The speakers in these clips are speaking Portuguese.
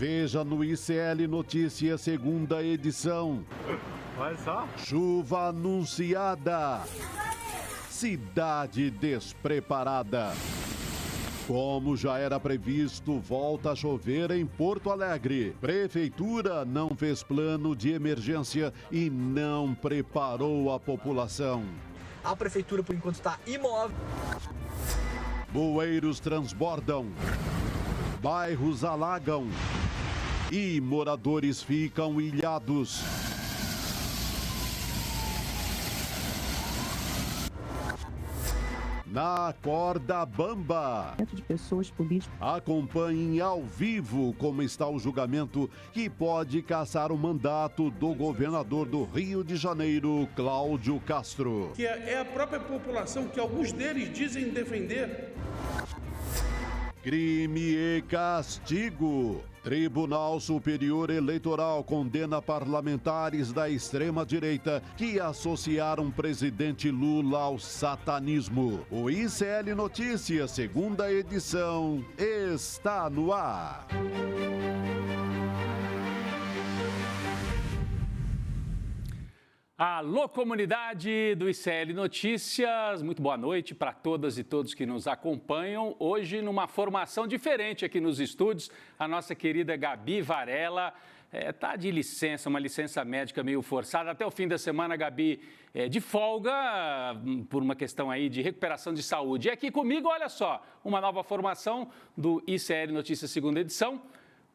Veja no ICL Notícias, segunda edição. Olha só. Chuva anunciada. Cidade despreparada. Como já era previsto, volta a chover em Porto Alegre. Prefeitura não fez plano de emergência e não preparou a população. A prefeitura, por enquanto, está imóvel. Bueiros transbordam. Bairros alagam. E moradores ficam ilhados. Na corda bamba. De pessoas políticas. Acompanhem ao vivo como está o julgamento que pode cassar o mandato do governador do Rio de Janeiro, Cláudio Castro. Que é a própria população que alguns deles dizem defender. Crime e castigo. Tribunal Superior Eleitoral condena parlamentares da extrema-direita que associaram presidente Lula ao satanismo. O ICL Notícias, segunda edição, está no ar. Alô, comunidade do ICL Notícias, muito boa noite para todas e todos que nos acompanham. Hoje, numa formação diferente aqui nos estúdios, a nossa querida Gabi Varela está de licença, uma licença médica meio forçada. Até o fim da semana, a Gabi de folga, por uma questão aí de recuperação de saúde. E aqui comigo, olha só, uma nova formação do ICL Notícias, segunda edição,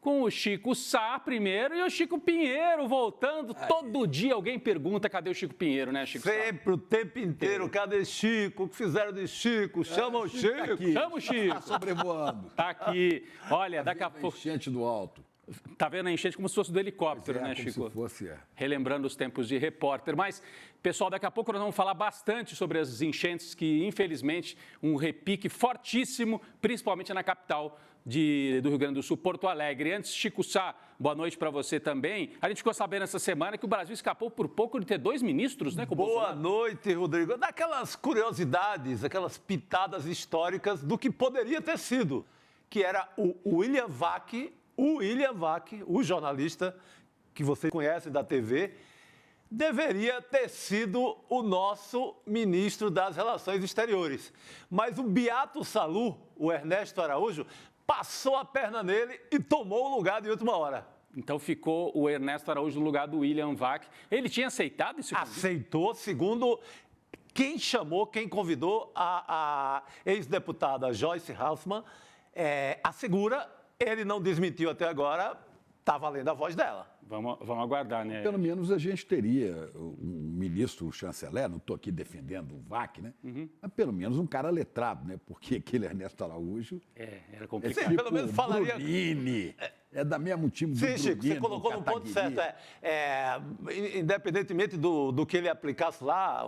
com o Chico Sá primeiro e o Chico Pinheiro voltando. Todo dia alguém pergunta cadê o Chico Pinheiro, né, Chico Sá? Sempre, o tempo inteiro. Cadê Chico? O que fizeram de Chico? Chama o Chico. Tá Chama o Chico. Tá sobrevoando. Tá aqui. Olha, daqui a pouco... Enchente do alto. Tá vendo a enchente como se fosse do helicóptero, né, como Chico? se fosse, Relembrando os tempos de repórter. Mas, pessoal, daqui a pouco nós vamos falar bastante sobre as enchentes que, infelizmente, um repique fortíssimo, principalmente na capital do Rio Grande do Sul, Porto Alegre. Antes, Chico Sá, boa noite para você também. A gente ficou sabendo essa semana que o Brasil escapou por pouco de ter 2 ministros, né, com o Boa Bolsonaro. noite, Rodrigo. Daquelas curiosidades, aquelas pitadas históricas do que poderia ter sido, que era o William Vac, o jornalista que você conhece da TV, deveria ter sido o nosso ministro das Relações Exteriores. Mas o Beato Salu, o Ernesto Araújo, passou a perna nele e tomou o lugar de última hora. Então ficou o Ernesto Araújo no lugar do William Vac. Ele tinha aceitado esse convite? Aceitou, segundo quem chamou, quem convidou a ex-deputada Joyce Hasselmann, assegura. Ele não desmentiu até agora, está valendo a voz dela. Vamos aguardar, né? Pelo menos a gente teria um ministro chanceler, não estou aqui defendendo o VAC, né? Mas pelo menos um cara letrado, né? Porque aquele Ernesto Araújo... Era complicado. Sim, pelo menos falaria... Brunini, é da mesmo time do Sim, Chico, Brunini, você colocou no ponto Kataguiri. certo. Independentemente do que ele aplicasse lá,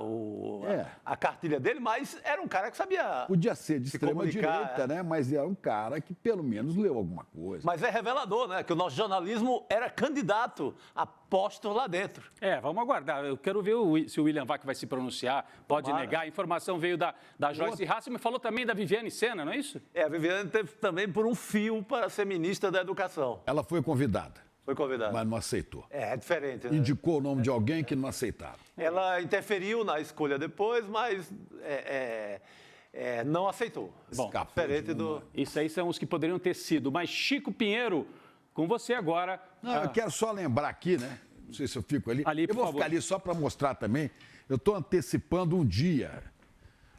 a cartilha dele, mas era um cara que sabia Podia ser de se extrema-direita, comunicar, né? Mas era um cara que pelo menos leu alguma coisa. Mas é revelador, né? Que o nosso jornalismo era candidato a posto lá dentro. Vamos aguardar. Eu quero ver se o William Vac vai se pronunciar, pode negar. A informação veio da Joyce Hasselmann, falou também da Viviane Sena, não é isso? A Viviane teve também por um fio para ser ministra da Educação. Ela foi convidada. Foi convidada. Mas não aceitou. É diferente, né? Indicou o nome de alguém que não aceitaram. Ela interferiu na escolha depois, mas não aceitou. Bom, diferente do... Isso aí são os que poderiam ter sido. Mas Chico Pinheiro, com você agora. Não, eu quero só lembrar aqui, né? Não sei se eu fico ali. Ali, eu vou por ficar favor. ali só para mostrar também. Eu estou antecipando um dia.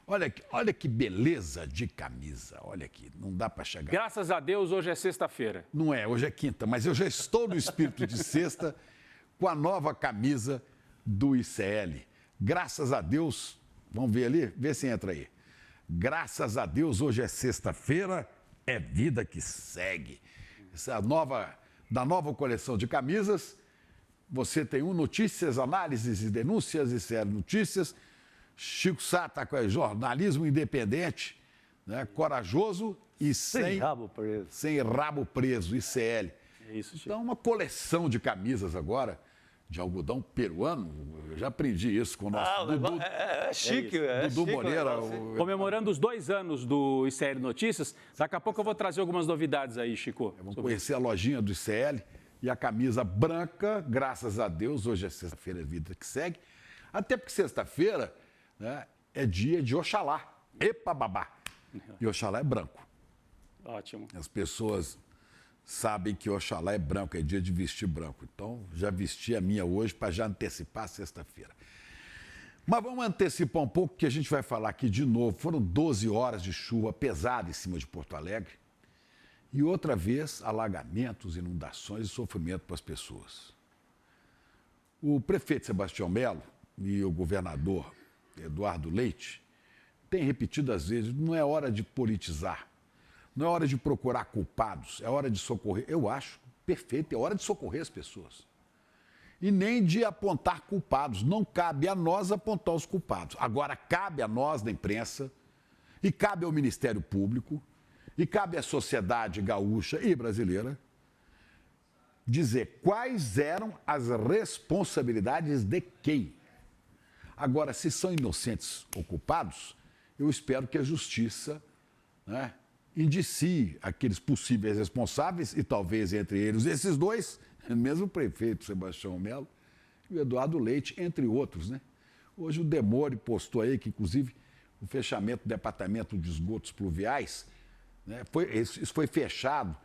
Olha que beleza de camisa. Olha aqui, não dá para chegar. Graças a Deus, hoje é sexta-feira. Não é, hoje é quinta, mas eu já estou no espírito de sexta com a nova camisa do ICL. Graças a Deus, vamos ver ali? Vê se entra aí. Graças a Deus, hoje é sexta-feira, é vida que segue. Essa da nova coleção de camisas, você tem Notícias, Análises e Denúncias, ICL Notícias. Chico Sá está com jornalismo independente, né, corajoso e sem rabo preso, ICL. É isso, Chico. Então, uma coleção de camisas agora, de algodão peruano. Eu já aprendi isso com o nosso Dudu. É chique, Dudu chique, Moreira. Comemorando os 2 anos do ICL Notícias, daqui a pouco eu vou trazer algumas novidades aí, Chico. Vamos conhecer a lojinha do ICL e a camisa branca, graças a Deus. Hoje é sexta-feira, é vida que segue. Até porque sexta-feira, né, é dia de Oxalá. Epa, babá. E Oxalá é branco. Ótimo. As pessoas sabem que Oxalá é branco, é dia de vestir branco. Então, já vesti a minha hoje para já antecipar a sexta-feira. Mas vamos antecipar um pouco, que a gente vai falar aqui de novo. Foram 12 horas de chuva pesada em cima de Porto Alegre. E outra vez, alagamentos, inundações e sofrimento para as pessoas. O prefeito Sebastião Melo e o governador Eduardo Leite têm repetido às vezes, não é hora de politizar. Não é hora de procurar culpados, é hora de socorrer. Eu acho perfeito, é hora de socorrer as pessoas. E nem de apontar culpados. Não cabe a nós apontar os culpados. Agora, cabe a nós, da imprensa, e cabe ao Ministério Público, e cabe à sociedade gaúcha e brasileira, dizer quais eram as responsabilidades de quem. Agora, se são inocentes ou culpados, eu espero que a justiça, né, indicie aqueles possíveis responsáveis, e talvez entre eles esses dois, mesmo o prefeito Sebastião Melo e o Eduardo Leite, entre outros, né? Hoje o Demore postou aí que, inclusive, o fechamento do departamento de esgotos pluviais, né, isso foi fechado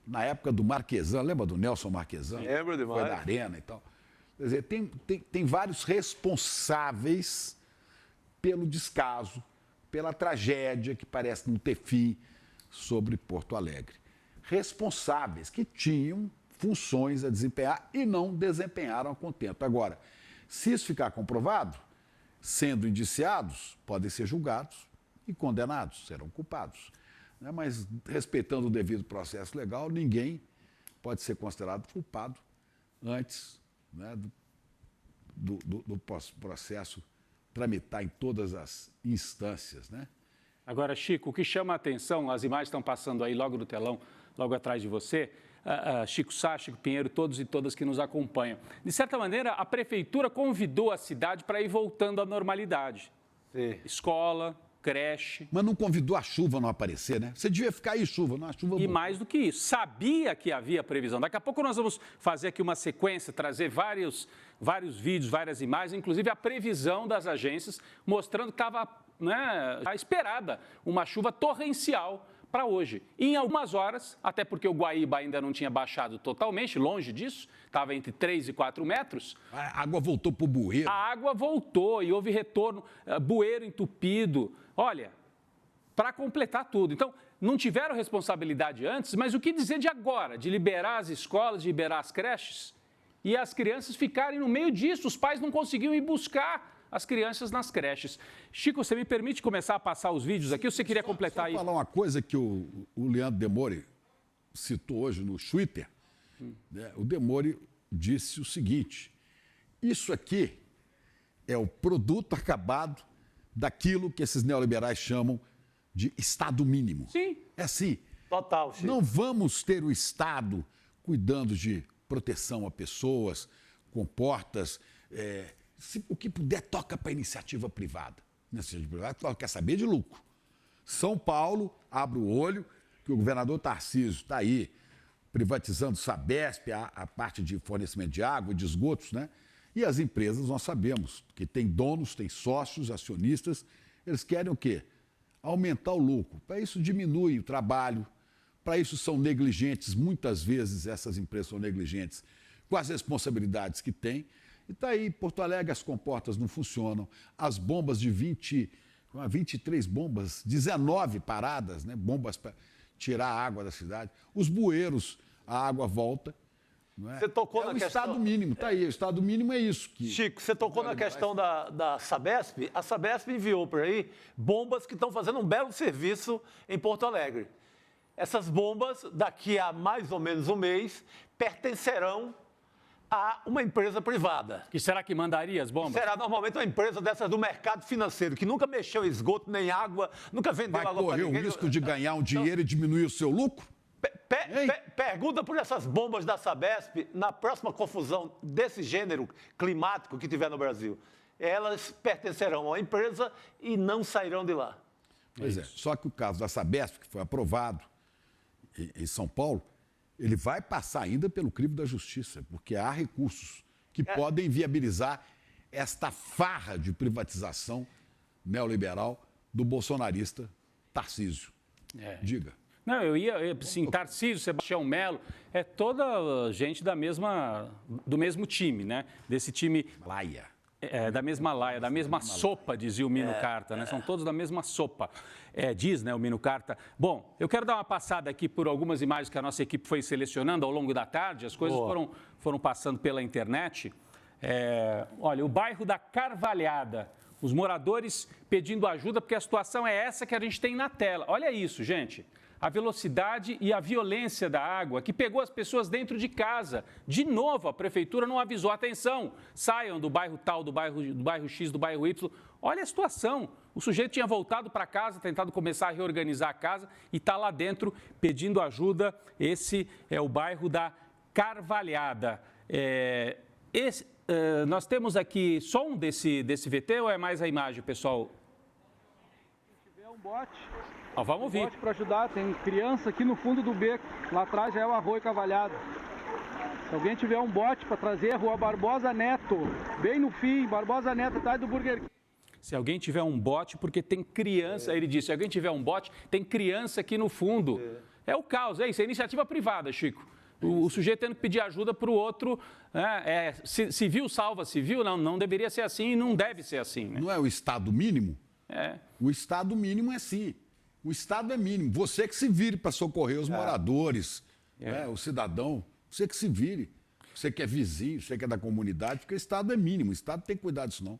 na época do Marquesan, lembra do Nelson Marquesan? Lembro demais. Foi da Arena e tal. Quer dizer, tem vários responsáveis pelo descaso, pela tragédia que parece não ter fim sobre Porto Alegre. Responsáveis que tinham funções a desempenhar e não desempenharam a contento. Agora, se isso ficar comprovado, sendo indiciados, podem ser julgados e condenados, serão culpados. Né? Mas, respeitando o devido processo legal, ninguém pode ser considerado culpado antes, né, do processo tramitar em todas as instâncias, né? Agora, Chico, o que chama a atenção, as imagens estão passando aí logo no telão, logo atrás de você, Chico Sá, Chico Pinheiro, todos e todas que nos acompanham. De certa maneira, a prefeitura convidou a cidade para ir voltando à normalidade. Sim. Escola, creche. Mas não convidou a chuva não aparecer, né? Você devia ficar aí, chuva, não, a chuva... E mais do que isso, sabia que havia previsão. Daqui a pouco nós vamos fazer aqui uma sequência, trazer vários vídeos, várias imagens, inclusive a previsão das agências, mostrando que estava, né, esperada uma chuva torrencial para hoje. Em algumas horas, até porque o Guaíba ainda não tinha baixado totalmente, longe disso, estava entre 3 e 4 metros. A água voltou para o bueiro. A água voltou e houve retorno, bueiro entupido. Olha, para completar tudo. Então, não tiveram responsabilidade antes, mas o que dizer de agora? De liberar as escolas, de liberar as creches? E as crianças ficarem no meio disso, os pais não conseguiam ir buscar as crianças nas creches. Chico, você me permite começar a passar os vídeos aqui? Ou você queria completar aí? Vou falar uma coisa que o Leandro Demore citou hoje no Twitter. Né? O Demore disse o seguinte: isso aqui é o produto acabado daquilo que esses neoliberais chamam de Estado mínimo. Sim. É assim. Total, Chico. Não vamos ter o Estado cuidando de proteção a pessoas, com portas... o que puder, toca para a iniciativa privada. A iniciativa privada quer saber de lucro. São Paulo, abre o olho, que o governador Tarcísio está aí privatizando Sabesp, a parte de fornecimento de água, de esgotos, né? E as empresas, nós sabemos, que tem donos, tem sócios, acionistas, eles querem o quê? Aumentar o lucro. Para isso diminui o trabalho, para isso são negligentes, muitas vezes essas empresas são negligentes com as responsabilidades que têm. E está aí, Porto Alegre, as comportas não funcionam, as bombas de 23 bombas, 19 paradas, né? Bombas para tirar a água da cidade. Os bueiros, a água volta. Não é? Você tocou na o questão... Estado mínimo, está aí, o Estado mínimo é isso. Chico, você tocou na questão da Sabesp. A Sabesp enviou por aí bombas que estão fazendo um belo serviço em Porto Alegre. Essas bombas, daqui a mais ou menos um mês, pertencerão a uma empresa privada. Que será que mandaria as bombas? Será normalmente uma empresa dessas do mercado financeiro, que nunca mexeu em esgoto nem água, nunca vendeu Vai água para correr ninguém. o risco de ganhar um dinheiro e diminuir o seu lucro? Pergunta por essas bombas da Sabesp na próxima confusão desse gênero climático que tiver no Brasil. Elas pertencerão à empresa e não sairão de lá. Pois é, só que o caso da Sabesp, que foi aprovado em São Paulo, ele vai passar ainda pelo crivo da justiça, porque há recursos que podem viabilizar esta farra de privatização neoliberal do bolsonarista Tarcísio. Diga. Não, assim, Tarcísio, Sebastião Melo, é toda gente do mesmo time, né? Desse time... Laia. Da mesma laia, da mesma sopa, dizia o Mino Carta, né? São todos da mesma sopa, diz, né, o Mino Carta. Bom, eu quero dar uma passada aqui por algumas imagens que a nossa equipe foi selecionando ao longo da tarde, as coisas foram passando pela internet. Olha, o bairro da Carvalhada, os moradores pedindo ajuda, porque a situação é essa que a gente tem na tela. Olha isso, gente. A velocidade e a violência da água que pegou as pessoas dentro de casa. De novo, a prefeitura não avisou. Atenção, saiam do bairro tal, do bairro X, do bairro Y. Olha a situação. O sujeito tinha voltado para casa, tentado começar a reorganizar a casa e está lá dentro pedindo ajuda. Esse é o bairro da Carvalhada. Nós temos aqui som desse VT ou é mais a imagem, pessoal? Se tiver um bote... vamos ouvir. Bote para ajudar, tem criança aqui no fundo do beco, lá atrás já é o Arroio Cavalhado. Se alguém tiver um bote para trazer, Rua Barbosa Neto, bem no fim, Barbosa Neto, atrás do Burger King. Se alguém tiver um bote, porque tem criança, ele disse, se alguém tiver um bote, tem criança aqui no fundo. É o caos, isso é iniciativa privada, Chico. O sujeito tendo que pedir ajuda para o outro, civil salva civil, não deveria ser assim e não deve ser assim. Né? Não é o Estado mínimo? O Estado mínimo é sim. O Estado é mínimo. Você que se vire para socorrer os moradores, o cidadão. Você que se vire. Você que é vizinho, você que é da comunidade, porque o Estado é mínimo. O Estado tem que cuidar disso, não.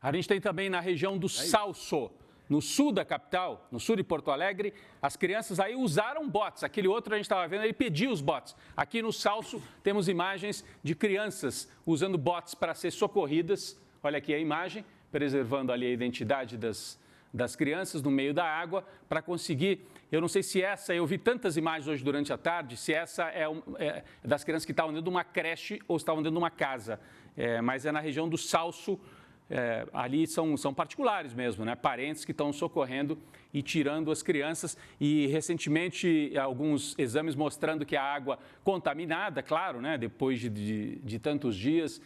A gente tem também na região do Salso, no sul da capital, no sul de Porto Alegre, as crianças aí usaram botes. Aquele outro a gente estava vendo, ele pediu os botes. Aqui no Salso temos imagens de crianças usando botes para ser socorridas. Olha aqui a imagem, preservando ali a identidade das crianças no meio da água para conseguir, eu não sei se eu vi tantas imagens hoje durante a tarde, se essa é das crianças que estavam dentro de uma creche ou estavam dentro de uma casa, mas é na região do Salso, ali são particulares mesmo, né? Parentes que estão socorrendo e tirando as crianças e recentemente alguns exames mostrando que a água contaminada, claro, né? Depois de tantos dias,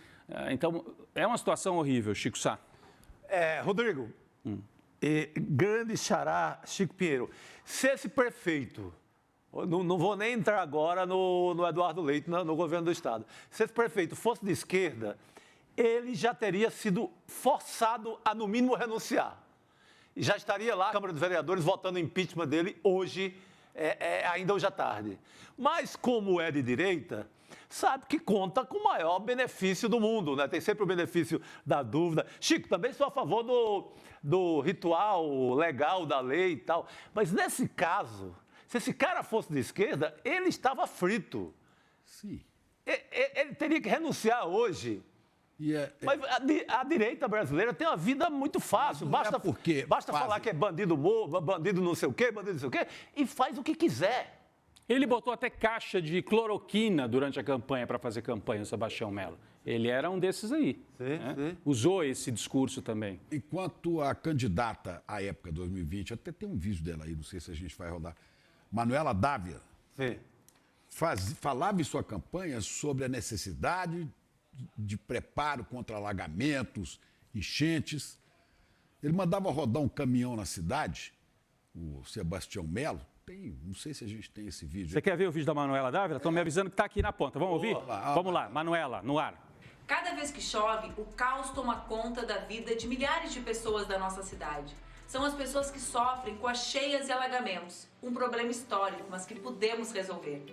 então é uma situação horrível, Chico Sá. Rodrigo, grande xará Chico Pinheiro, se esse prefeito, não vou nem entrar agora no Eduardo Leite, no governo do estado, se esse prefeito fosse de esquerda, ele já teria sido forçado a, no mínimo, renunciar. E já estaria lá a Câmara dos Vereadores votando o impeachment dele hoje, ainda hoje à tarde. Mas, como é de direita, sabe que conta com o maior benefício do mundo, né? Tem sempre o benefício da dúvida. Chico, também sou a favor do ritual legal da lei e tal. Mas, nesse caso, se esse cara fosse de esquerda, ele estava frito. Sim. Ele teria que renunciar hoje. Mas a direita brasileira tem uma vida muito fácil. Basta falar que é bandido não sei o quê, bandido não sei o quê, e faz o que quiser. Ele botou até caixa de cloroquina durante a campanha, para fazer campanha, o Sebastião Melo. Ele era um desses aí. Sim. Usou esse discurso também. Enquanto a candidata à época 2020, até tem um vídeo dela aí, não sei se a gente vai rodar, Manuela Dávila, falava em sua campanha sobre a necessidade de preparo contra alagamentos, enchentes. Ele mandava rodar um caminhão na cidade, o Sebastião Melo. Não sei se a gente tem esse vídeo. Você quer ver o vídeo da Manuela Dávila? Estão me avisando que está aqui na ponta. Vamos ouvir? Vamos lá, Manuela, no ar. Cada vez que chove, o caos toma conta da vida de milhares de pessoas da nossa cidade. São as pessoas que sofrem com as cheias e alagamentos. Um problema histórico, mas que podemos resolver.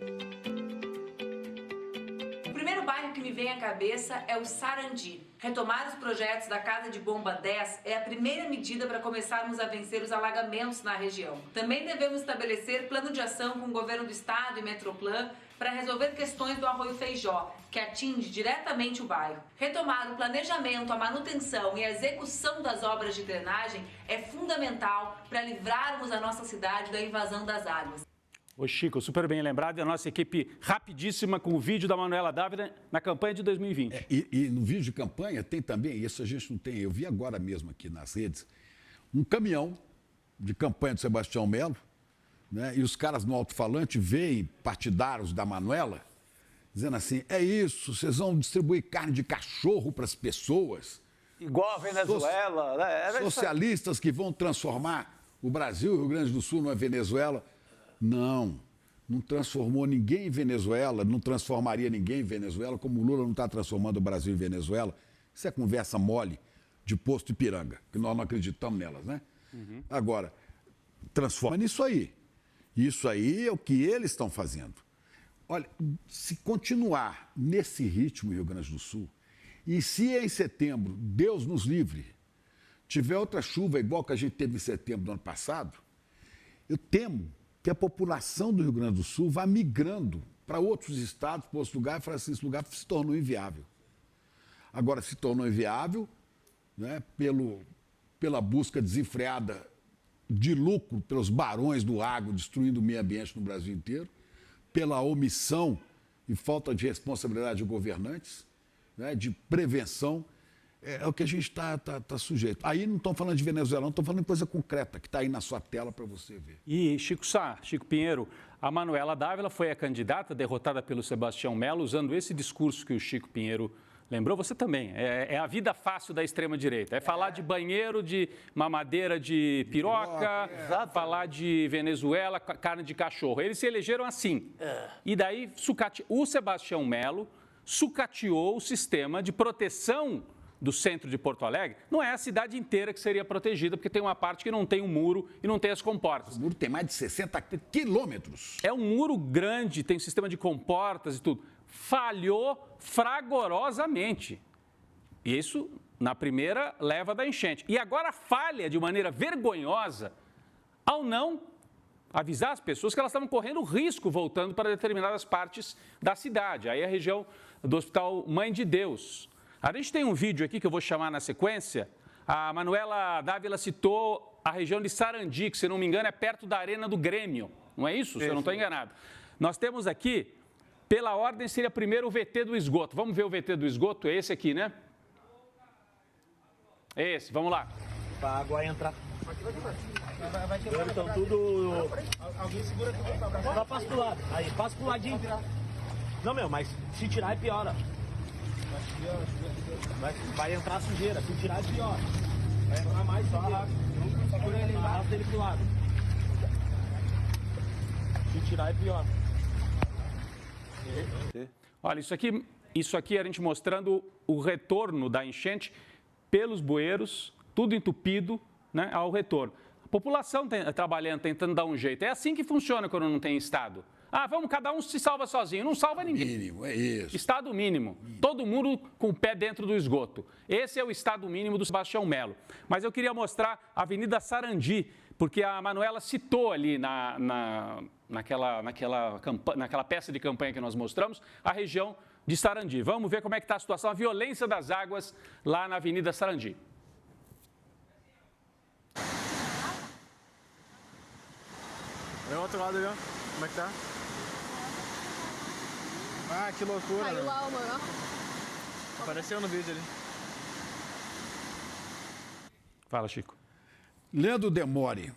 O primeiro bairro que me vem à cabeça é o Sarandi. Retomar os projetos da Casa de Bomba 10 é a primeira medida para começarmos a vencer os alagamentos na região. Também devemos estabelecer plano de ação com o governo do estado e Metroplan para resolver questões do Arroio Feijó, que atinge diretamente o bairro. Retomar o planejamento, a manutenção e a execução das obras de drenagem é fundamental para livrarmos a nossa cidade da invasão das águas. Ô Chico, super bem lembrado, e a nossa equipe rapidíssima com o vídeo da Manuela Dávila na campanha de 2020. E no vídeo de campanha tem também, isso a gente não tem, eu vi agora mesmo aqui nas redes, um caminhão de campanha do Sebastião Melo, né, e os caras no alto-falante veem partidários da Manuela, dizendo assim, é isso, vocês vão distribuir carne de cachorro para as pessoas. Igual a Venezuela. Né? Socialistas que vão transformar o Brasil e o Rio Grande do Sul numa Venezuela. Não transformou ninguém em Venezuela, não transformaria ninguém em Venezuela, como o Lula não está transformando o Brasil em Venezuela. Isso é conversa mole de posto Ipiranga, que nós não acreditamos nelas, né? Uhum. Agora, transforma nisso aí. Isso aí é o que eles estão fazendo. Olha, se continuar nesse ritmo em Rio Grande do Sul, e se em setembro, Deus nos livre, tiver outra chuva igual que a gente teve em setembro do ano passado, eu temo que a população do Rio Grande do Sul vá migrando para outros estados, para outros lugares, e falar assim, esse lugar se tornou inviável. Agora, se tornou inviável, né, pela busca desenfreada de lucro pelos barões do agro, destruindo o meio ambiente no Brasil inteiro, pela omissão e falta de responsabilidade de governantes, né, de prevenção, é o que a gente está sujeito. Aí não estão falando de Venezuela, não estão falando de coisa concreta, que está aí na sua tela para você ver. E Chico Pinheiro, a Manuela Dávila foi a candidata derrotada pelo Sebastião Melo, usando esse discurso que o Chico Pinheiro lembrou, você também. É a vida fácil da extrema-direita. É falar de banheiro, de mamadeira de piroca, falar de Venezuela, carne de cachorro. Eles se elegeram assim. E daí o Sebastião Melo sucateou o sistema de proteção do centro de Porto Alegre. Não é a cidade inteira que seria protegida, porque tem uma parte que não tem um muro e não tem as comportas. O muro tem mais de 60 quilômetros. É um muro grande, tem um sistema de comportas e tudo. Falhou fragorosamente. Isso na primeira leva da enchente. E agora falha de maneira vergonhosa ao não avisar as pessoas que elas estavam correndo risco voltando para determinadas partes da cidade. Aí a região do Hospital Mãe de Deus. A gente tem um vídeo aqui que eu vou chamar na sequência. A Manuela Dávila citou a região de Sarandi, que, se não me engano, é perto da Arena do Grêmio. Não é isso? Se eu não estou enganado. Nós temos aqui, pela ordem, seria primeiro o VT do esgoto. Vamos ver o VT do esgoto? É esse aqui, né? É esse, vamos lá. Para a água entrar. Então tudo... Alguém segura aqui. Só passa pro lado. Aí, passa pro ladinho. Não, mas se tirar é piora. Vai entrar a sujeira, se tirar é pior. Vai entrar mais sujeira. Segura ele embaixo dele pro lado. Se tirar é pior. Olha, isso aqui a gente mostrando o retorno da enchente pelos bueiros, tudo entupido, né, ao retorno. A população trabalhando, tentando dar um jeito. É assim que funciona quando não tem Estado. Vamos, cada um se salva sozinho. Não salva ninguém. Mínimo, é isso. Estado mínimo. Todo mundo com o pé dentro do esgoto. Esse é o estado mínimo do Sebastião Melo. Mas eu queria mostrar a Avenida Sarandi, porque a Manuela citou ali naquela peça de campanha que nós mostramos, a região de Sarandi. Vamos ver como é que está a situação, a violência das águas lá na Avenida Sarandi. É o outro lado ali, ó. Como é que tá? Que loucura. Caiu lá, mano. Apareceu no vídeo ali. Fala, Chico. Leandro Demore.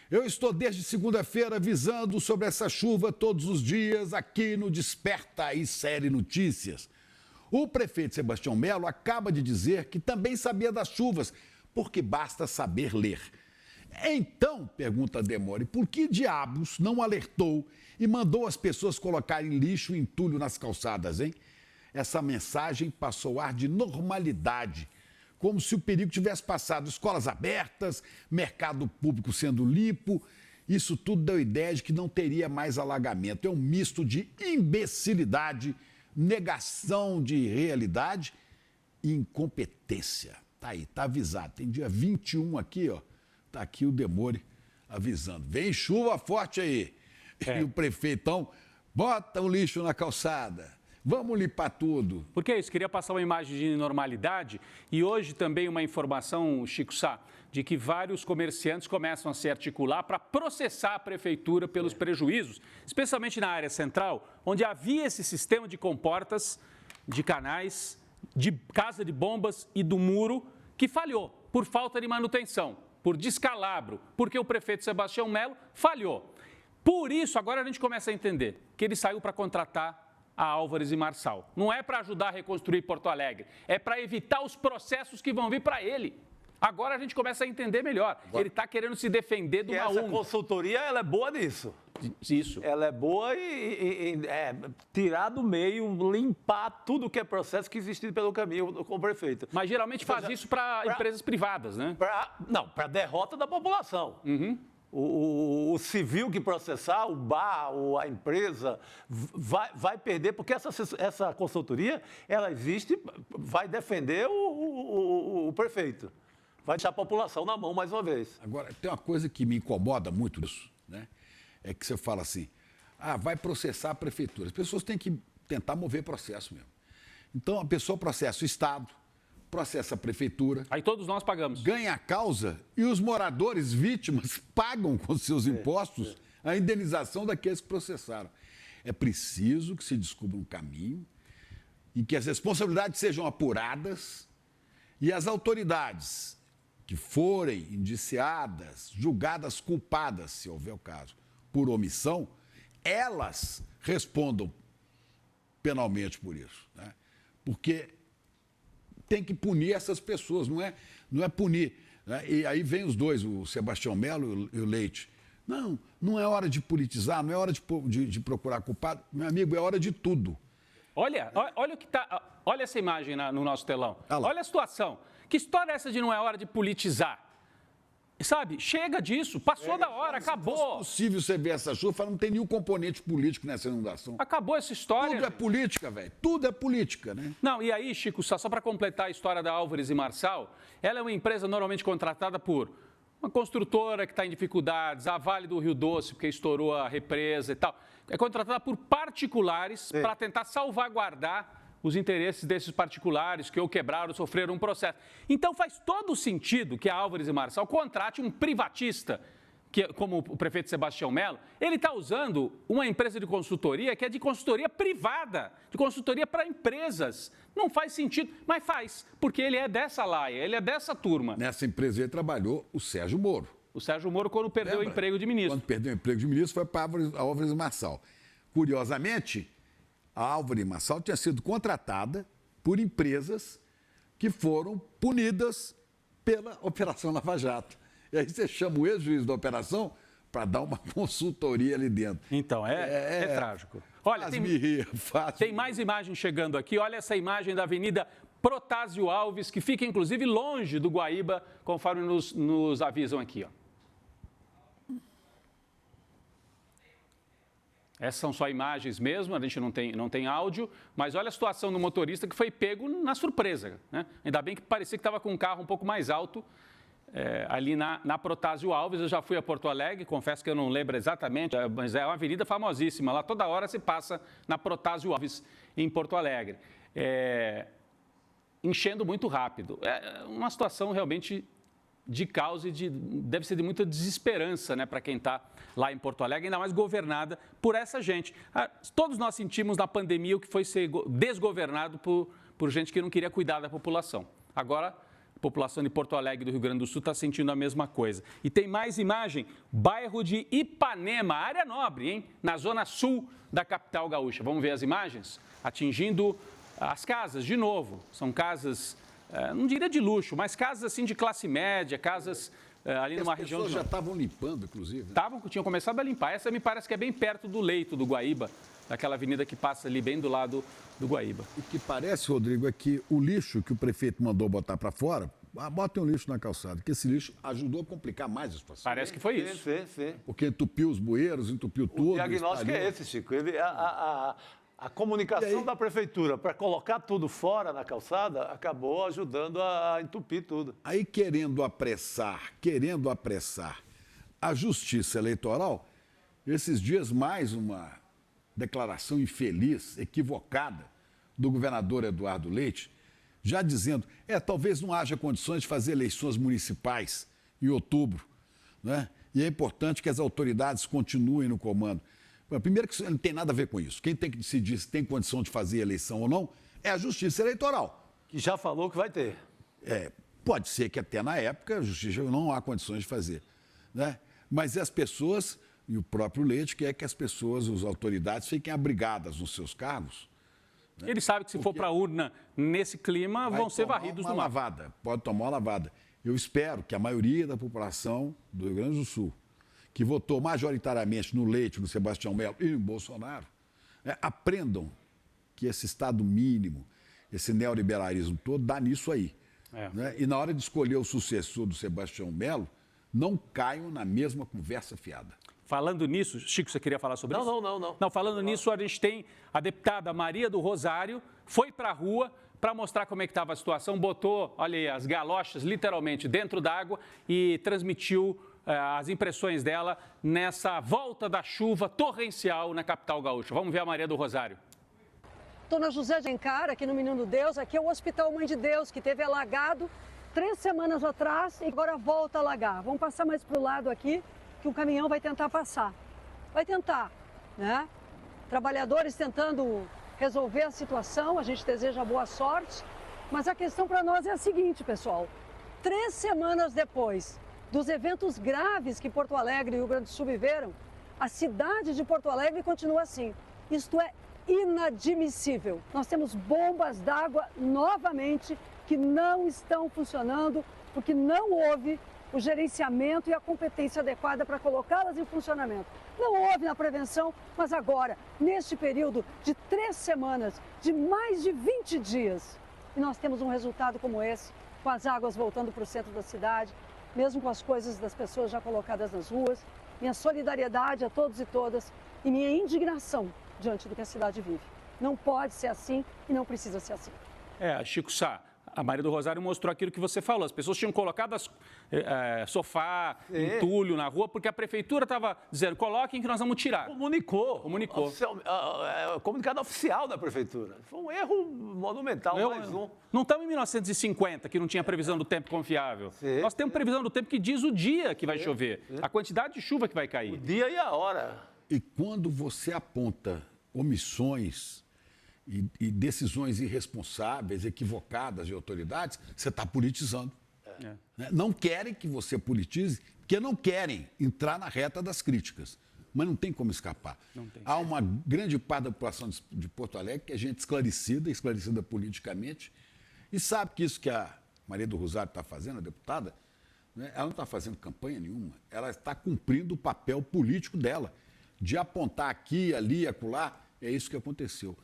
Eu estou desde segunda-feira avisando sobre essa chuva todos os dias aqui no Desperta e Série Notícias. O prefeito Sebastião Melo acaba de dizer que também sabia das chuvas, porque basta saber ler. Então, pergunta Demore, por que diabos não alertou e mandou as pessoas colocarem lixo e entulho nas calçadas, hein? Essa mensagem passou ar de normalidade, como se o perigo tivesse passado. Escolas abertas, mercado público sendo limpo, isso tudo deu ideia de que não teria mais alagamento. É um misto de imbecilidade, negação de realidade e incompetência. Tá aí, tá avisado. Tem dia 21 aqui, ó. Tá aqui o Demore avisando. Vem chuva forte aí. E o prefeitão bota o lixo na calçada. Vamos limpar tudo. Porque é isso, queria passar uma imagem de normalidade e hoje também uma informação, Chico Sá, de que vários comerciantes começam a se articular para processar a prefeitura pelos prejuízos, especialmente na área central, onde havia esse sistema de comportas, de canais, de casa de bombas e do muro que falhou por falta de manutenção, por descalabro, porque o prefeito Sebastião Melo falhou. Por isso, agora a gente começa a entender que ele saiu para contratar a Álvares e Marçal. Não é para ajudar a reconstruir Porto Alegre, é para evitar os processos que vão vir para ele. Agora a gente começa a entender melhor. Ele está querendo se defender do essa consultoria, ela é boa nisso. Isso. Ela é boa tirar do meio, limpar tudo que é processo que existe pelo caminho com o prefeito. Mas geralmente faz isso para empresas privadas, né? Para derrota da população. O civil que processar, o bar, a empresa, vai perder, porque essa consultoria, ela existe, vai defender o prefeito. Vai deixar a população na mão mais uma vez. Agora, tem uma coisa que me incomoda muito disso, né? É que você fala assim, vai processar a prefeitura. As pessoas têm que tentar mover processo mesmo. Então, a pessoa processa o Estado, processa a prefeitura. Aí todos nós pagamos. Ganha a causa e os moradores vítimas pagam com seus impostos a indenização daqueles que processaram. É preciso que se descubra um caminho em que as responsabilidades sejam apuradas e as autoridades que forem indiciadas, julgadas culpadas, se houver o caso, por omissão, elas respondam penalmente por isso, né? Porque tem que punir essas pessoas, não é punir, né? E aí vem os dois, o Sebastião Melo e o Leite. Não é hora de politizar, não é hora de procurar culpado. Meu amigo, é hora de tudo. Olha o que tá. Olha essa imagem no nosso telão. Olha a situação. Que história é essa de não é hora de politizar? Sabe, chega disso, passou da hora, acabou. Se fosse possível você ver essa chuva, não tem nenhum componente político nessa inundação. Acabou essa história. Tudo é política, velho. Tudo é política, né? Não, e aí, Chico, só para completar a história da Álvares e Marçal, ela é uma empresa normalmente contratada por uma construtora que está em dificuldades, a Vale do Rio Doce, porque estourou a represa e tal. É contratada por particulares para tentar salvaguardar os interesses desses particulares que ou quebraram ou sofreram um processo. Então faz todo sentido que a Álvares e Marçal contrate um privatista, como o prefeito Sebastião Melo. Ele está usando uma empresa de consultoria que é de consultoria privada, de consultoria para empresas. Não faz sentido, mas faz, porque ele é dessa laia, ele é dessa turma. Nessa empresa aí trabalhou o Sérgio Moro. O Sérgio Moro, quando perdeu o emprego de ministro. Quando perdeu o emprego de ministro, foi para a Álvares e Marçal. Curiosamente, a Álvares e Marçal tinha sido contratada por empresas que foram punidas pela Operação Lava Jato. E aí você chama o ex-juiz da operação para dar uma consultoria ali dentro. Então, é trágico. Olha, tem mais imagem chegando aqui. Olha essa imagem da Avenida Protásio Alves, que fica inclusive longe do Guaíba, conforme nos avisam aqui, ó. Essas são só imagens mesmo, a gente não tem áudio, mas olha a situação do motorista que foi pego na surpresa, né? Ainda bem que parecia que estava com um carro um pouco mais alto, ali na Protásio Alves. Eu já fui a Porto Alegre, confesso que eu não lembro exatamente, mas é uma avenida famosíssima, lá toda hora se passa na Protásio Alves, em Porto Alegre. Enchendo muito rápido. É uma situação realmente de caos e deve ser de muita desesperança, né, para quem está lá em Porto Alegre, ainda mais governada por essa gente. Todos nós sentimos na pandemia o que foi ser desgovernado por gente que não queria cuidar da população. Agora, a população de Porto Alegre e do Rio Grande do Sul está sentindo a mesma coisa. E tem mais imagem, bairro de Ipanema, área nobre, hein, na zona sul da capital gaúcha. Vamos ver as imagens? Atingindo as casas, de novo, são casas... não diria de luxo, mas casas assim de classe média, casas ali numa região... As pessoas já estavam limpando, inclusive. Tinham começado a limpar. Essa me parece que é bem perto do leito do Guaíba, daquela avenida que passa ali bem do lado do Guaíba. O que parece, Rodrigo, é que o lixo que o prefeito mandou botar para fora, botem um lixo na calçada, que esse lixo ajudou a complicar mais a situação. Parece que foi isso. Sim. Porque entupiu os bueiros, entupiu tudo. O diagnóstico é esse, Chico. A comunicação da prefeitura para colocar tudo fora na calçada acabou ajudando a entupir tudo. Aí, querendo apressar a justiça eleitoral, esses dias mais uma declaração infeliz, equivocada, do governador Eduardo Leite, já dizendo, talvez não haja condições de fazer eleições municipais em outubro, né? E é importante que as autoridades continuem no comando. Primeiro que isso não tem nada a ver com isso. Quem tem que decidir se tem condição de fazer eleição ou não é a Justiça Eleitoral. Que já falou que vai ter. Pode ser que até na época a Justiça não há condições de fazer, né? Mas as pessoas, e o próprio Leite, quer que as pessoas, as autoridades, fiquem abrigadas nos seus cargos. Ele sabe que se for para a urna nesse clima, vão ser varridos do mar. Pode tomar uma lavada. Eu espero que a maioria da população do Rio Grande do Sul, que votou majoritariamente no Leite, no Sebastião Melo e no Bolsonaro, aprendam que esse Estado mínimo, esse neoliberalismo todo, dá nisso aí. Né? E na hora de escolher o sucessor do Sebastião Melo, não caiam na mesma conversa fiada. Falando nisso, Chico, você queria falar sobre isso? Não. Não, falando nisso, a gente tem a deputada Maria do Rosário, foi para a rua para mostrar como é que estava a situação, botou, olha aí, as galochas literalmente dentro d'água e transmitiu as impressões dela nessa volta da chuva torrencial na capital gaúcha. Vamos ver a Maria do Rosário. Estou na José de Alencar, aqui no Menino Deus, aqui é o Hospital Mãe de Deus, que teve alagado 3 semanas atrás e agora volta a alagar. Vamos passar mais para o lado aqui, que o caminhão vai tentar passar. Vai tentar, né? Trabalhadores tentando resolver a situação, a gente deseja boa sorte, mas a questão para nós é a seguinte, pessoal. 3 semanas depois dos eventos graves que Porto Alegre e o Rio Grande do Sul viveram, a cidade de Porto Alegre continua assim. Isto é inadmissível. Nós temos bombas d'água novamente que não estão funcionando porque não houve o gerenciamento e a competência adequada para colocá-las em funcionamento. Não houve na prevenção, mas agora, neste período de 3 semanas, de mais de 20 dias, e nós temos um resultado como esse, com as águas voltando para o centro da cidade, mesmo com as coisas das pessoas já colocadas nas ruas, minha solidariedade a todos e todas e minha indignação diante do que a cidade vive. Não pode ser assim e não precisa ser assim. Chico Sá, a Maria do Rosário mostrou aquilo que você falou. As pessoas tinham colocado sofá, entulho na rua, porque a prefeitura estava dizendo, coloquem que nós vamos tirar. Comunicou. Comunicado oficial da prefeitura. Foi um erro monumental, mais um. Não estamos em 1950, que não tinha previsão do tempo confiável. Nós temos previsão do tempo que diz o dia que vai chover, a quantidade de chuva que vai cair. O dia e a hora. E quando você aponta omissões e decisões irresponsáveis, equivocadas de autoridades, você está politizando. Né? Não querem que você politize, porque não querem entrar na reta das críticas. Mas não tem como escapar. Há uma grande parte da população de Porto Alegre que é gente esclarecida politicamente, e sabe que isso que a Maria do Rosário está fazendo, a deputada, né, ela não está fazendo campanha nenhuma, ela está cumprindo o papel político dela, de apontar aqui, ali, acolá. É isso que aconteceu.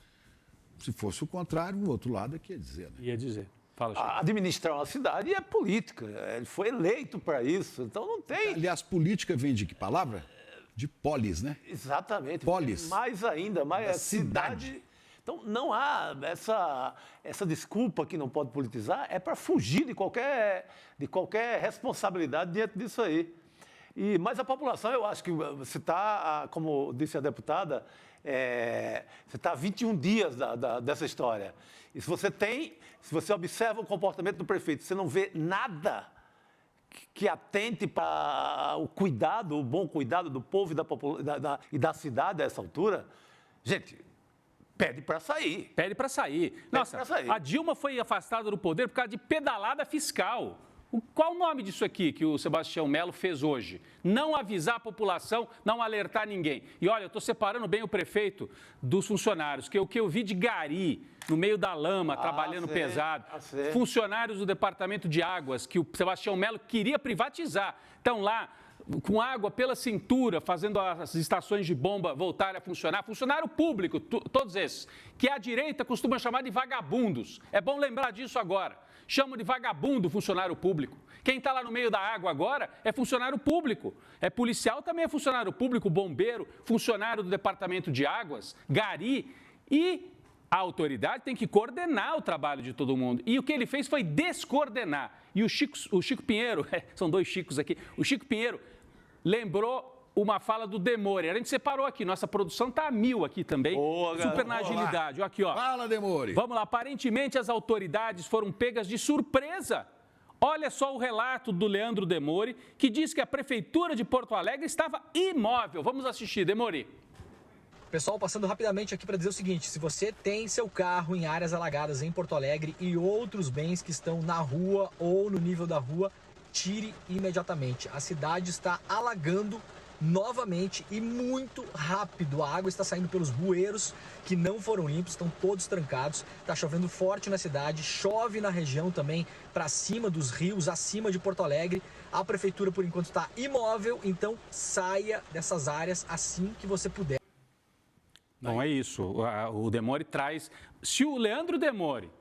Se fosse o contrário, o outro lado é que ia dizer. Né? Ia dizer. Fala, Chico. Administrar uma cidade é política. Ele foi eleito para isso, então não tem... Aliás, política vem de que palavra? De polis, né? Exatamente. Polis. Mais ainda, mais cidade. Então, não há essa desculpa que não pode politizar, é para fugir de qualquer responsabilidade diante disso aí. Mas a população, eu acho que você está, como disse a deputada, você está há 21 dias dessa história. E se você observa o comportamento do prefeito, você não vê nada que atente para o bom cuidado do povo e da cidade a essa altura, gente, pede para sair. Pede para sair. Nossa, a Dilma foi afastada do poder por causa de pedalada fiscal. Qual o nome disso aqui que o Sebastião Melo fez hoje? Não avisar a população, não alertar ninguém. E olha, eu estou separando bem o prefeito dos funcionários, que o que eu vi de gari, no meio da lama, trabalhando pesado. Funcionários do Departamento de Águas, que o Sebastião Melo queria privatizar. Estão lá com água pela cintura, fazendo as estações de bomba voltarem a funcionar. Funcionário público, todos esses, que a direita costuma chamar de vagabundos. É bom lembrar disso agora. Chamam de vagabundo funcionário público. Quem está lá no meio da água agora é funcionário público. É policial, também é funcionário público, bombeiro, funcionário do Departamento de Águas, gari. E a autoridade tem que coordenar o trabalho de todo mundo. E o que ele fez foi descoordenar. E o Chico Pinheiro, são 2 Chicos aqui, o Chico Pinheiro lembrou uma fala do Demore. A gente separou aqui, nossa produção está a 1000 aqui também. Boa, super na agilidade. Aqui, ó. Fala, Demore. Vamos lá, aparentemente as autoridades foram pegas de surpresa. Olha só o relato do Leandro Demore, que diz que a Prefeitura de Porto Alegre estava imóvel. Vamos assistir, Demore. Pessoal, passando rapidamente aqui para dizer o seguinte: se você tem seu carro em áreas alagadas em Porto Alegre e outros bens que estão na rua ou no nível da rua, tire imediatamente. A cidade está alagando novamente e muito rápido. A água está saindo pelos bueiros que não foram limpos, estão todos trancados. Está chovendo forte na cidade, chove na região também, para cima dos rios, acima de Porto Alegre. A prefeitura, por enquanto, está imóvel, então saia dessas áreas assim que você puder. Bom, é isso. O Demore traz... Se o Leandro Demore,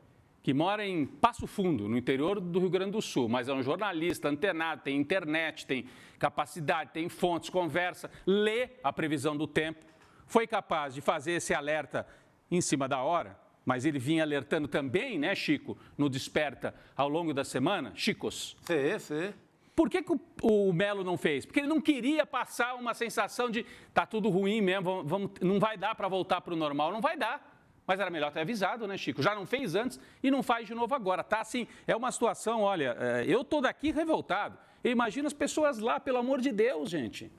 que mora em Passo Fundo, no interior do Rio Grande do Sul, mas é um jornalista antenado, tem internet, tem capacidade, tem fontes, conversa, lê a previsão do tempo, foi capaz de fazer esse alerta em cima da hora, mas ele vinha alertando também, né, Chico, no Desperta ao longo da semana. Chicos. Sim. Por que o Melo não fez? Porque ele não queria passar uma sensação de tá tudo ruim mesmo, não vai dar para voltar para o normal. Não vai dar. Mas era melhor ter avisado, né, Chico? Já não fez antes e não faz de novo agora. Tá assim, é uma situação, olha, eu tô daqui revoltado. Eu imagino as pessoas lá, pelo amor de Deus, gente.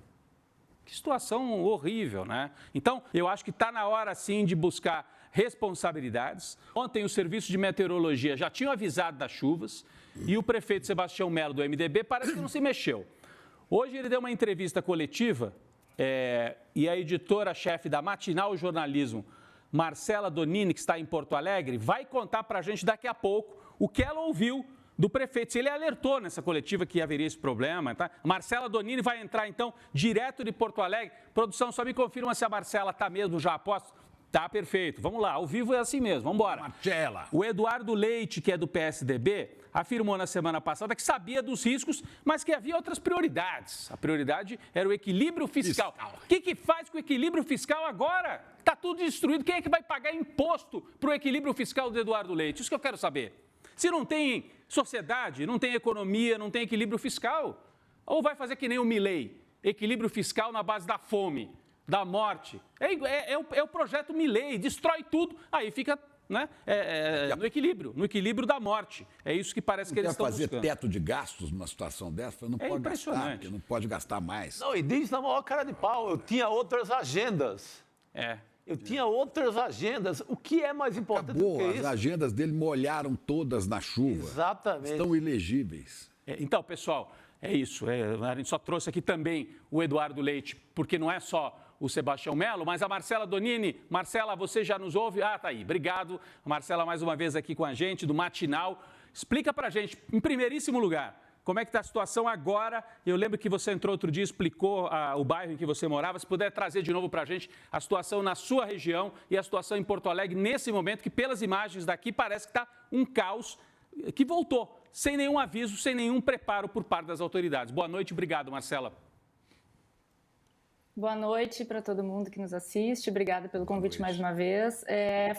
Que situação horrível, né? Então, eu acho que está na hora, sim, de buscar responsabilidades. Ontem, o Serviço de Meteorologia já tinha avisado das chuvas e o prefeito Sebastião Melo, do MDB, parece que não se mexeu. Hoje, ele deu uma entrevista coletiva e a editora-chefe da Matinal Jornalismo, Marcela Donini, que está em Porto Alegre, vai contar para a gente daqui a pouco o que ela ouviu do prefeito. Se ele alertou nessa coletiva que haveria esse problema, tá? Marcela Donini vai entrar, então, direto de Porto Alegre. Produção, só me confirma se a Marcela está mesmo já a posto. Tá, perfeito. Vamos lá, ao vivo é assim mesmo, vamos embora. Marcela. O Eduardo Leite, que é do PSDB, afirmou na semana passada que sabia dos riscos, mas que havia outras prioridades. A prioridade era o equilíbrio fiscal. O que faz com o equilíbrio fiscal agora? Está tudo destruído. Quem é que vai pagar imposto para o equilíbrio fiscal do Eduardo Leite? Isso que eu quero saber. Se não tem sociedade, não tem economia, não tem equilíbrio fiscal, ou vai fazer que nem o Milei, equilíbrio fiscal na base da fome, da morte. É o projeto Milei, destrói tudo, aí fica, né, no equilíbrio da morte. É isso que parece que eles estão buscando. Fazer teto de gastos numa situação dessa, não pode gastar, porque não pode gastar mais. Não, e diz na maior cara de pau, eu tinha outras agendas. Eu tinha outras agendas. O que é mais importante do que isso? As agendas dele molharam todas na chuva. Exatamente. Estão ilegíveis. Então, pessoal, é isso. A gente só trouxe aqui também o Eduardo Leite, porque não é só o Sebastião Melo, mas a Marcela Donini. Marcela, você já nos ouve? Ah, tá aí. Obrigado. A Marcela mais uma vez aqui com a gente, do Matinal. Explica pra gente, em primeiríssimo lugar, como é que está a situação agora? Eu lembro que você entrou outro dia, explicou o bairro em que você morava. Se puder trazer de novo para a gente a situação na sua região e a situação em Porto Alegre nesse momento, que pelas imagens daqui parece que está um caos que voltou, sem nenhum aviso, sem nenhum preparo por parte das autoridades. Boa noite, obrigado, Marcela. Boa noite para todo mundo que nos assiste. Obrigada pelo convite mais uma vez.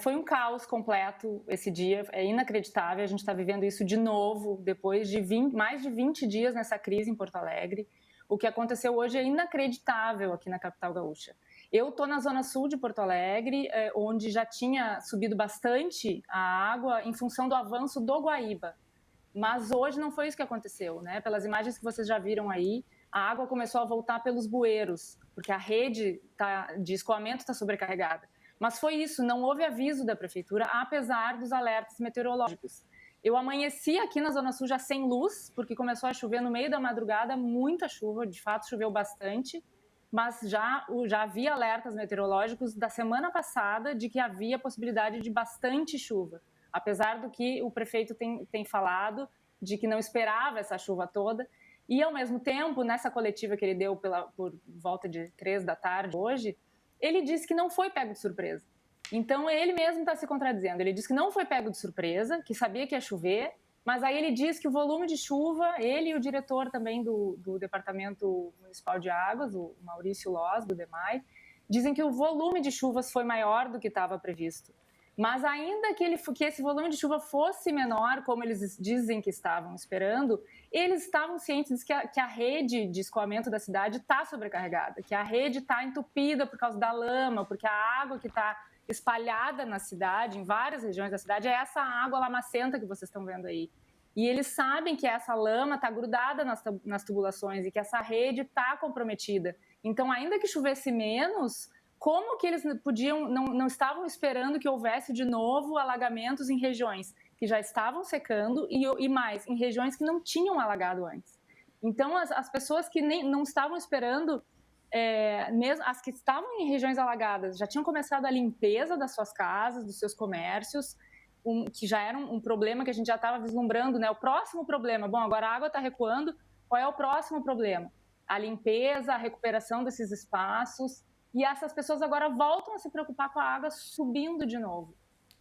Foi um caos completo esse dia, é inacreditável. A gente está vivendo isso de novo, depois de mais de 20 dias nessa crise em Porto Alegre. O que aconteceu hoje é inacreditável aqui na capital gaúcha. Eu estou na zona sul de Porto Alegre, onde já tinha subido bastante a água em função do avanço do Guaíba. Mas hoje não foi isso que aconteceu, né? Pelas imagens que vocês já viram aí, a água começou a voltar pelos bueiros, porque a rede de escoamento está sobrecarregada. Mas foi isso, não houve aviso da prefeitura, apesar dos alertas meteorológicos. Eu amanheci aqui na Zona Sul já sem luz, porque começou a chover no meio da madrugada, muita chuva, de fato choveu bastante, mas já havia alertas meteorológicos da semana passada de que havia possibilidade de bastante chuva, apesar do que o prefeito tem falado, de que não esperava essa chuva toda. E, ao mesmo tempo, nessa coletiva que ele deu por volta de 3 da tarde hoje, ele disse que não foi pego de surpresa. Então, ele mesmo está se contradizendo. Ele disse que não foi pego de surpresa, que sabia que ia chover, mas aí ele diz que o volume de chuva, ele e o diretor também do Departamento Municipal de Águas, o Maurício Loz, do DEMAI, dizem que o volume de chuvas foi maior do que estava previsto. Mas ainda que esse volume de chuva fosse menor, como eles dizem que estavam esperando, eles estavam cientes que a rede de escoamento da cidade está sobrecarregada, que a rede está entupida por causa da lama, porque a água que está espalhada na cidade, em várias regiões da cidade, é essa água lamacenta que vocês estão vendo aí. E eles sabem que essa lama está grudada nas tubulações e que essa rede está comprometida. Então, ainda que chovesse menos, como que eles não estavam esperando que houvesse de novo alagamentos em regiões que já estavam secando e mais, em regiões que não tinham alagado antes? Então, as pessoas que não estavam esperando, mesmo as que estavam em regiões alagadas, já tinham começado a limpeza das suas casas, dos seus comércios, que já era um problema que a gente já estava vislumbrando, né? O próximo problema, bom, agora a água está recuando, qual é o próximo problema? A limpeza, a recuperação desses espaços. E essas pessoas agora voltam a se preocupar com a água subindo de novo.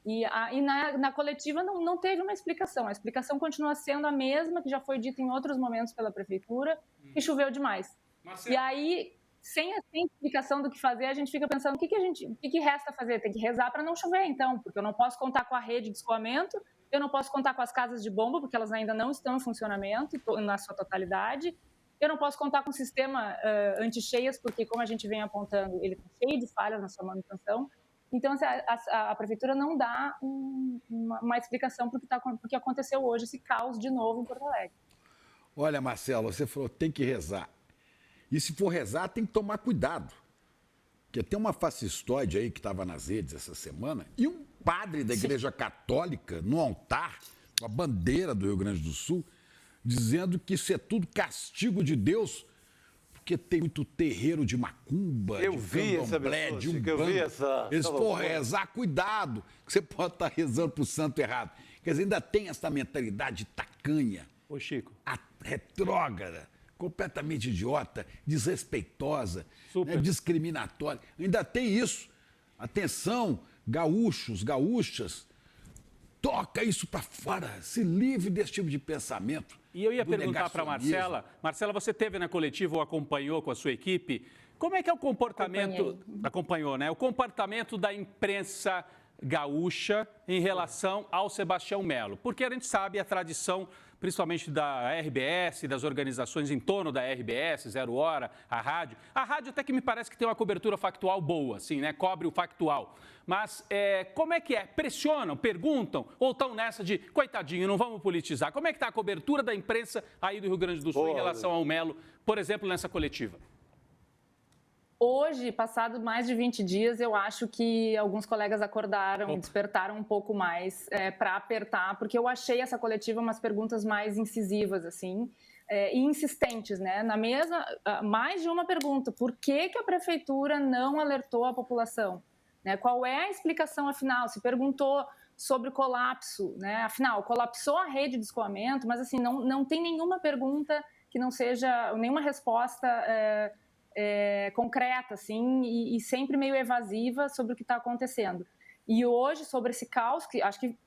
E na coletiva não teve uma explicação. A explicação continua sendo a mesma que já foi dita em outros momentos pela prefeitura, que choveu demais. Marcelo. E aí, sem explicação do que fazer, a gente fica pensando o que resta fazer? Tem que rezar para não chover, então, porque eu não posso contar com a rede de escoamento, eu não posso contar com as casas de bomba, porque elas ainda não estão em funcionamento na sua totalidade. Eu não posso contar com o sistema anti-cheias, porque, como a gente vem apontando, ele está cheio de falhas na sua manutenção. Então, a prefeitura não dá uma explicação para o que aconteceu hoje, esse caos de novo em Porto Alegre. Olha, Marcelo, você falou tem que rezar. E se for rezar, tem que tomar cuidado. Porque tem uma fascistoide aí que estava nas redes essa semana e um padre da Igreja Católica no altar, com a bandeira do Rio Grande do Sul, dizendo que isso é tudo castigo de Deus, porque tem muito terreiro de macumba, de candomblé, de umbanda. Eles for rezar, cuidado, que você pode estar rezando para o santo errado. Quer dizer, ainda tem essa mentalidade tacanha, Ô, Chico, retrógrada, completamente idiota, desrespeitosa, né, discriminatória. Ainda tem isso. Atenção, gaúchos, gaúchas, toca isso para fora, se livre desse tipo de pensamento. E eu ia perguntar para a Marcela. Marcela, você teve na coletiva ou acompanhou com a sua equipe? Como é que é o comportamento... Acompanhou, né? O comportamento da imprensa gaúcha em relação ao Sebastião Melo. Porque a gente sabe a tradição, principalmente da RBS, das organizações em torno da RBS, Zero Hora, a rádio. A rádio até que me parece que tem uma cobertura factual boa, assim, né? Cobre o factual. Mas como é que é? Pressionam, perguntam ou estão nessa de, coitadinho, não vamos politizar? Como é que está a cobertura da imprensa aí do Rio Grande do Sul em relação ao Melo, por exemplo, nessa coletiva? Hoje, passado mais de 20 dias, eu acho que alguns colegas acordaram e despertaram um pouco mais para apertar, porque eu achei essa coletiva umas perguntas mais incisivas, assim, e insistentes, né? Na mesa, mais de uma pergunta. Por que a prefeitura não alertou a população? Né? Qual é a explicação, afinal? Se perguntou sobre colapso, né? Afinal, colapsou a rede de escoamento, mas assim, não tem nenhuma pergunta que não seja, nenhuma resposta concreta, assim, e sempre meio evasiva sobre o que está acontecendo. E hoje, sobre esse caos, que acho que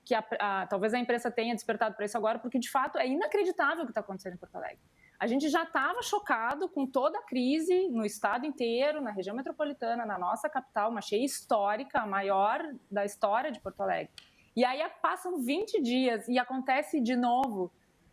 talvez a imprensa tenha despertado para isso agora, porque de fato é inacreditável o que está acontecendo em Porto Alegre. A gente já estava chocado com toda a crise no estado inteiro, na região metropolitana, na nossa capital, uma cheia histórica, a maior da história de Porto Alegre. E aí passam 20 dias e acontece de novo.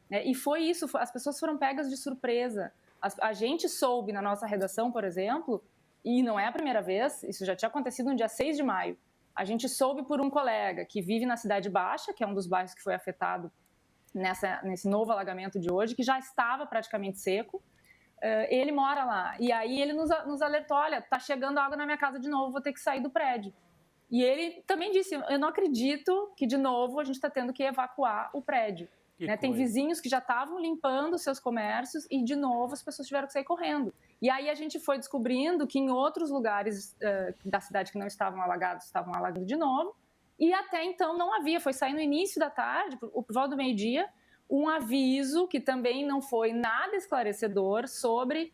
Né? E foi isso, as pessoas foram pegas de surpresa. A gente soube na nossa redação, por exemplo, e não é a primeira vez, isso já tinha acontecido no dia 6 de maio, a gente soube por um colega que vive na Cidade Baixa, que é um dos bairros que foi afetado nesse novo alagamento de hoje, que já estava praticamente seco. Ele mora lá. E aí ele nos alertou, olha, tá chegando água na minha casa de novo, vou ter que sair do prédio. E ele também disse, eu não acredito que de novo a gente está tendo que evacuar o prédio. Né? Tem vizinhos que já estavam limpando seus comércios e de novo as pessoas tiveram que sair correndo. E aí a gente foi descobrindo que em outros lugares da cidade que não estavam alagados, estavam alagando de novo. E até então não havia, foi sair no início da tarde, por volta do meio-dia, um aviso que também não foi nada esclarecedor sobre,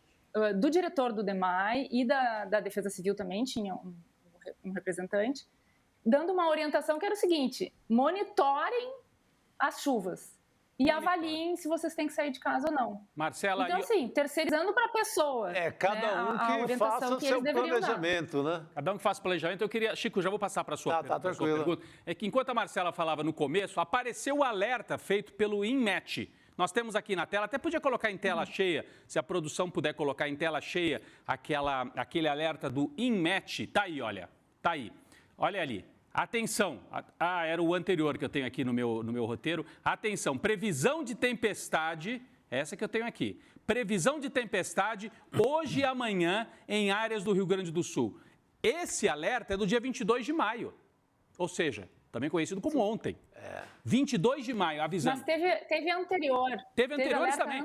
do diretor do DEMAI e da Defesa Civil também, tinha um representante, dando uma orientação que era o seguinte, monitorem as chuvas. e avaliem se vocês têm que sair de casa ou não. Marcela... Então, assim, terceirizando para a pessoa. Cada um que faça o seu planejamento, né? Cada um que faça o planejamento. Eu queria... Chico, já vou passar para a sua pergunta. É que enquanto a Marcela falava no começo, apareceu o alerta feito pelo INMET. Nós temos aqui na tela, até podia colocar em tela cheia, se a produção puder colocar em tela cheia aquele alerta do INMET. Tá aí, olha. Tá aí. Olha ali. Atenção. Era o anterior que eu tenho aqui no meu roteiro. Atenção. Previsão de tempestade. Essa que eu tenho aqui. Previsão de tempestade hoje e amanhã em áreas do Rio Grande do Sul. Esse alerta é do dia 22 de maio. Ou seja, também conhecido como ontem. 22 de maio, avisando. Mas teve anterior. Teve anteriores também.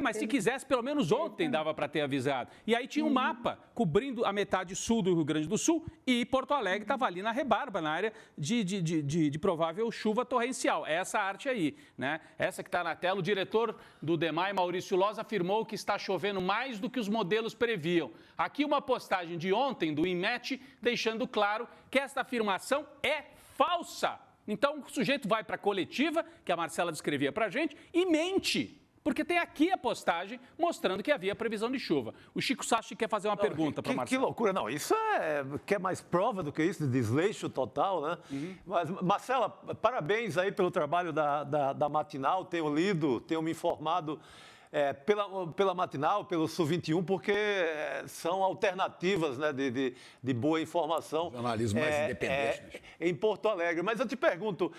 Mas se quisesse, pelo menos ontem dava para ter avisado. E aí tinha um mapa cobrindo a metade sul do Rio Grande do Sul e Porto Alegre estava ali na rebarba, na área de provável chuva torrencial. Essa arte aí, né? Essa que está na tela, o diretor do DEMAI, Maurício Loz, afirmou que está chovendo mais do que os modelos previam. Aqui uma postagem de ontem do INMET, deixando claro que esta afirmação é falsa. Então, o sujeito vai para a coletiva, que a Marcela descrevia para a gente, e mente. Porque tem aqui a postagem mostrando que havia previsão de chuva. O Chico Sassi quer fazer uma pergunta para a Marcela. Que loucura. Não, isso quer mais prova do que isso, de desleixo total, né? Mas, Marcela, parabéns aí pelo trabalho da Matinal. Tenho lido, tenho me informado pela Matinal, pelo Sul-21, porque são alternativas, né, de boa informação. Jornalismo mais independente. Em Porto Alegre. Mas eu te pergunto,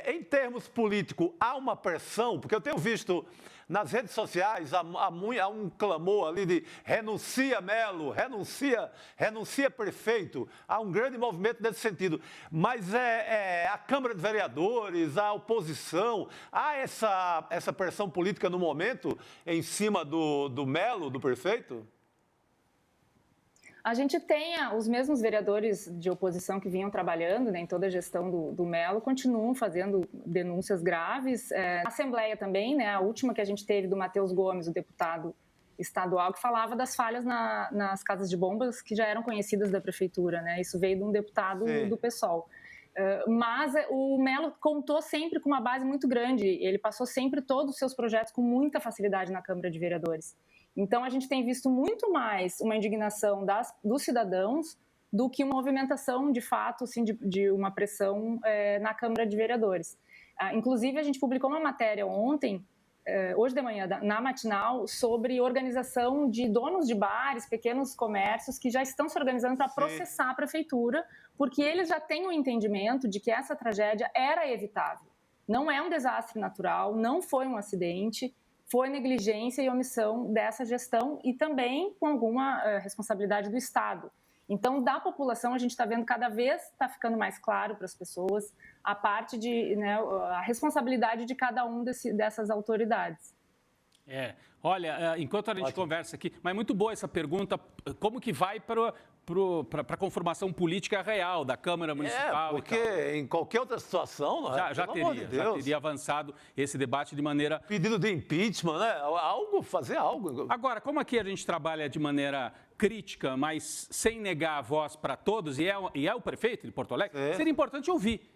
em termos políticos, há uma pressão? Porque eu tenho visto nas redes sociais, há um clamor ali de renuncia Melo, renuncia prefeito. Há um grande movimento nesse sentido. Mas a Câmara de Vereadores, a oposição, há essa pressão política no momento em cima do Melo, do prefeito? A gente tem os mesmos vereadores de oposição que vinham trabalhando, né, em toda a gestão do Melo, continuam fazendo denúncias graves. A Assembleia também, né, a última que a gente teve do Matheus Gomes, o deputado estadual, que falava das falhas nas casas de bombas que já eram conhecidas da Prefeitura. Né, isso veio de um deputado do PSOL. Mas o Melo contou sempre com uma base muito grande, ele passou sempre todos os seus projetos com muita facilidade na Câmara de Vereadores. Então, a gente tem visto muito mais uma indignação dos cidadãos do que uma movimentação, de fato, assim, de uma pressão na Câmara de Vereadores. Inclusive, a gente publicou uma matéria ontem, hoje de manhã, na Matinal, sobre organização de donos de bares, pequenos comércios, que já estão se organizando para processar a Prefeitura, porque eles já têm o entendimento de que essa tragédia era evitável. Não é um desastre natural, não foi um acidente, foi negligência e omissão dessa gestão e também com alguma responsabilidade do Estado. Então, da população, a gente está vendo cada vez está ficando mais claro para as pessoas a parte a responsabilidade de cada um dessas autoridades. Olha, enquanto a gente conversa aqui, mas muito boa essa pergunta, como que vai para a conformação política real da Câmara Municipal? Porque em qualquer outra situação, já teria avançado esse debate de maneira... Pedido de impeachment, né? Fazer algo. Agora, como aqui a gente trabalha de maneira crítica, mas sem negar a voz para todos, e é o prefeito de Porto Alegre, seria importante ouvir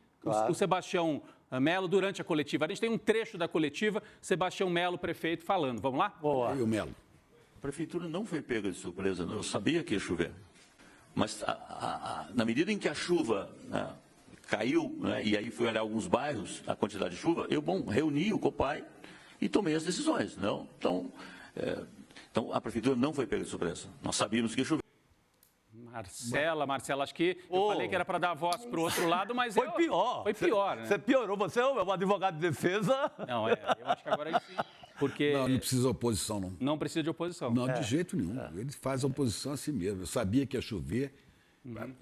o Sebastião Melo durante a coletiva. A gente tem um trecho da coletiva, Sebastião Melo, prefeito, falando. Vamos lá? Boa. E o Melo? A Prefeitura não foi pega de surpresa, eu sabia que ia chover. Mas na medida em que a chuva caiu, né, e aí fui olhar alguns bairros, a quantidade de chuva, eu reuni o COPAI e tomei as decisões. Não? Então, a Prefeitura não foi pega de surpresa. Nós sabíamos que ia chover. Marcela, acho que eu falei que era para dar voz para o outro lado, mas foi pior. Foi pior, né? Você piorou, você é um advogado de defesa. Não, eu acho que agora sim. Porque não precisa de oposição, não. Não precisa de oposição. Não, de jeito nenhum. Ele faz a oposição a si mesmo. Eu sabia que ia chover,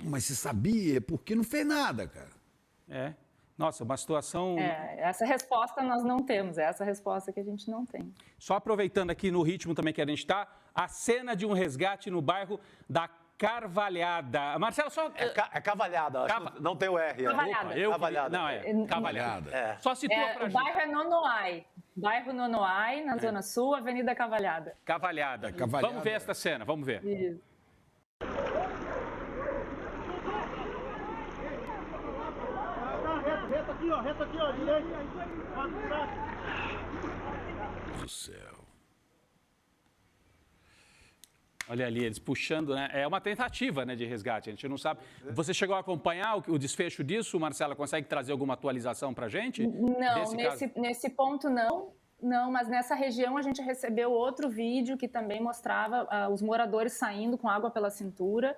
mas se sabia, porque não fez nada, cara. Nossa, uma situação... Essa resposta nós não temos, essa resposta que a gente não tem. Só aproveitando aqui no ritmo também que a gente está, a cena de um resgate no bairro da Carvalhada. Marcelo, só... É Cavalhada, não tem o R. Cavalhada. Cavalhada. Não, Cavalhada. Só situa pra gente. O bairro é Nonoai. Bairro Nonoai, na Zona Sul, Avenida Cavalhada. Cavalhada. Vamos ver esta cena, vamos ver. Isso. Reta, aqui, ó, direita. Faz o buraco. Do céu. Olha ali, eles puxando, né? É uma tentativa, né, de resgate, a gente não sabe. Você chegou a acompanhar o desfecho disso, Marcela? Consegue trazer alguma atualização para a gente? Não, nesse ponto não. Não, mas nessa região a gente recebeu outro vídeo que também mostrava os moradores saindo com água pela cintura,